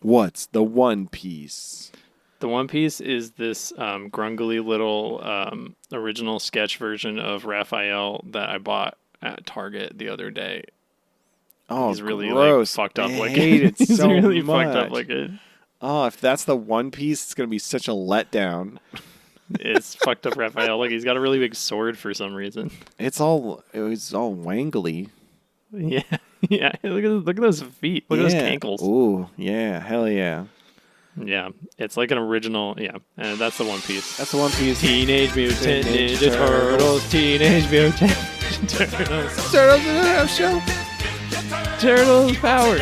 what's the One Piece? The One Piece is this grungly little original sketch version of Raphael that I bought at Target the other day. Oh, he's really gross. Fucked up I looking. hate it He's so really much. fucked up looking. Oh, if that's the One Piece, it's going to be such a letdown. It's fucked up Raphael. Like, he's got a really big sword for some reason. It's all wangly. Yeah. Yeah. Look at those feet. Look at those ankles. Ooh, yeah. Hell yeah. Yeah. It's like an original. Yeah. And that's the One Piece. That's the One Piece. Teenage Mutant Ninja Turtles. Teenage Mutant Ninja Turtles. Turtles in a House Show. Turtles power.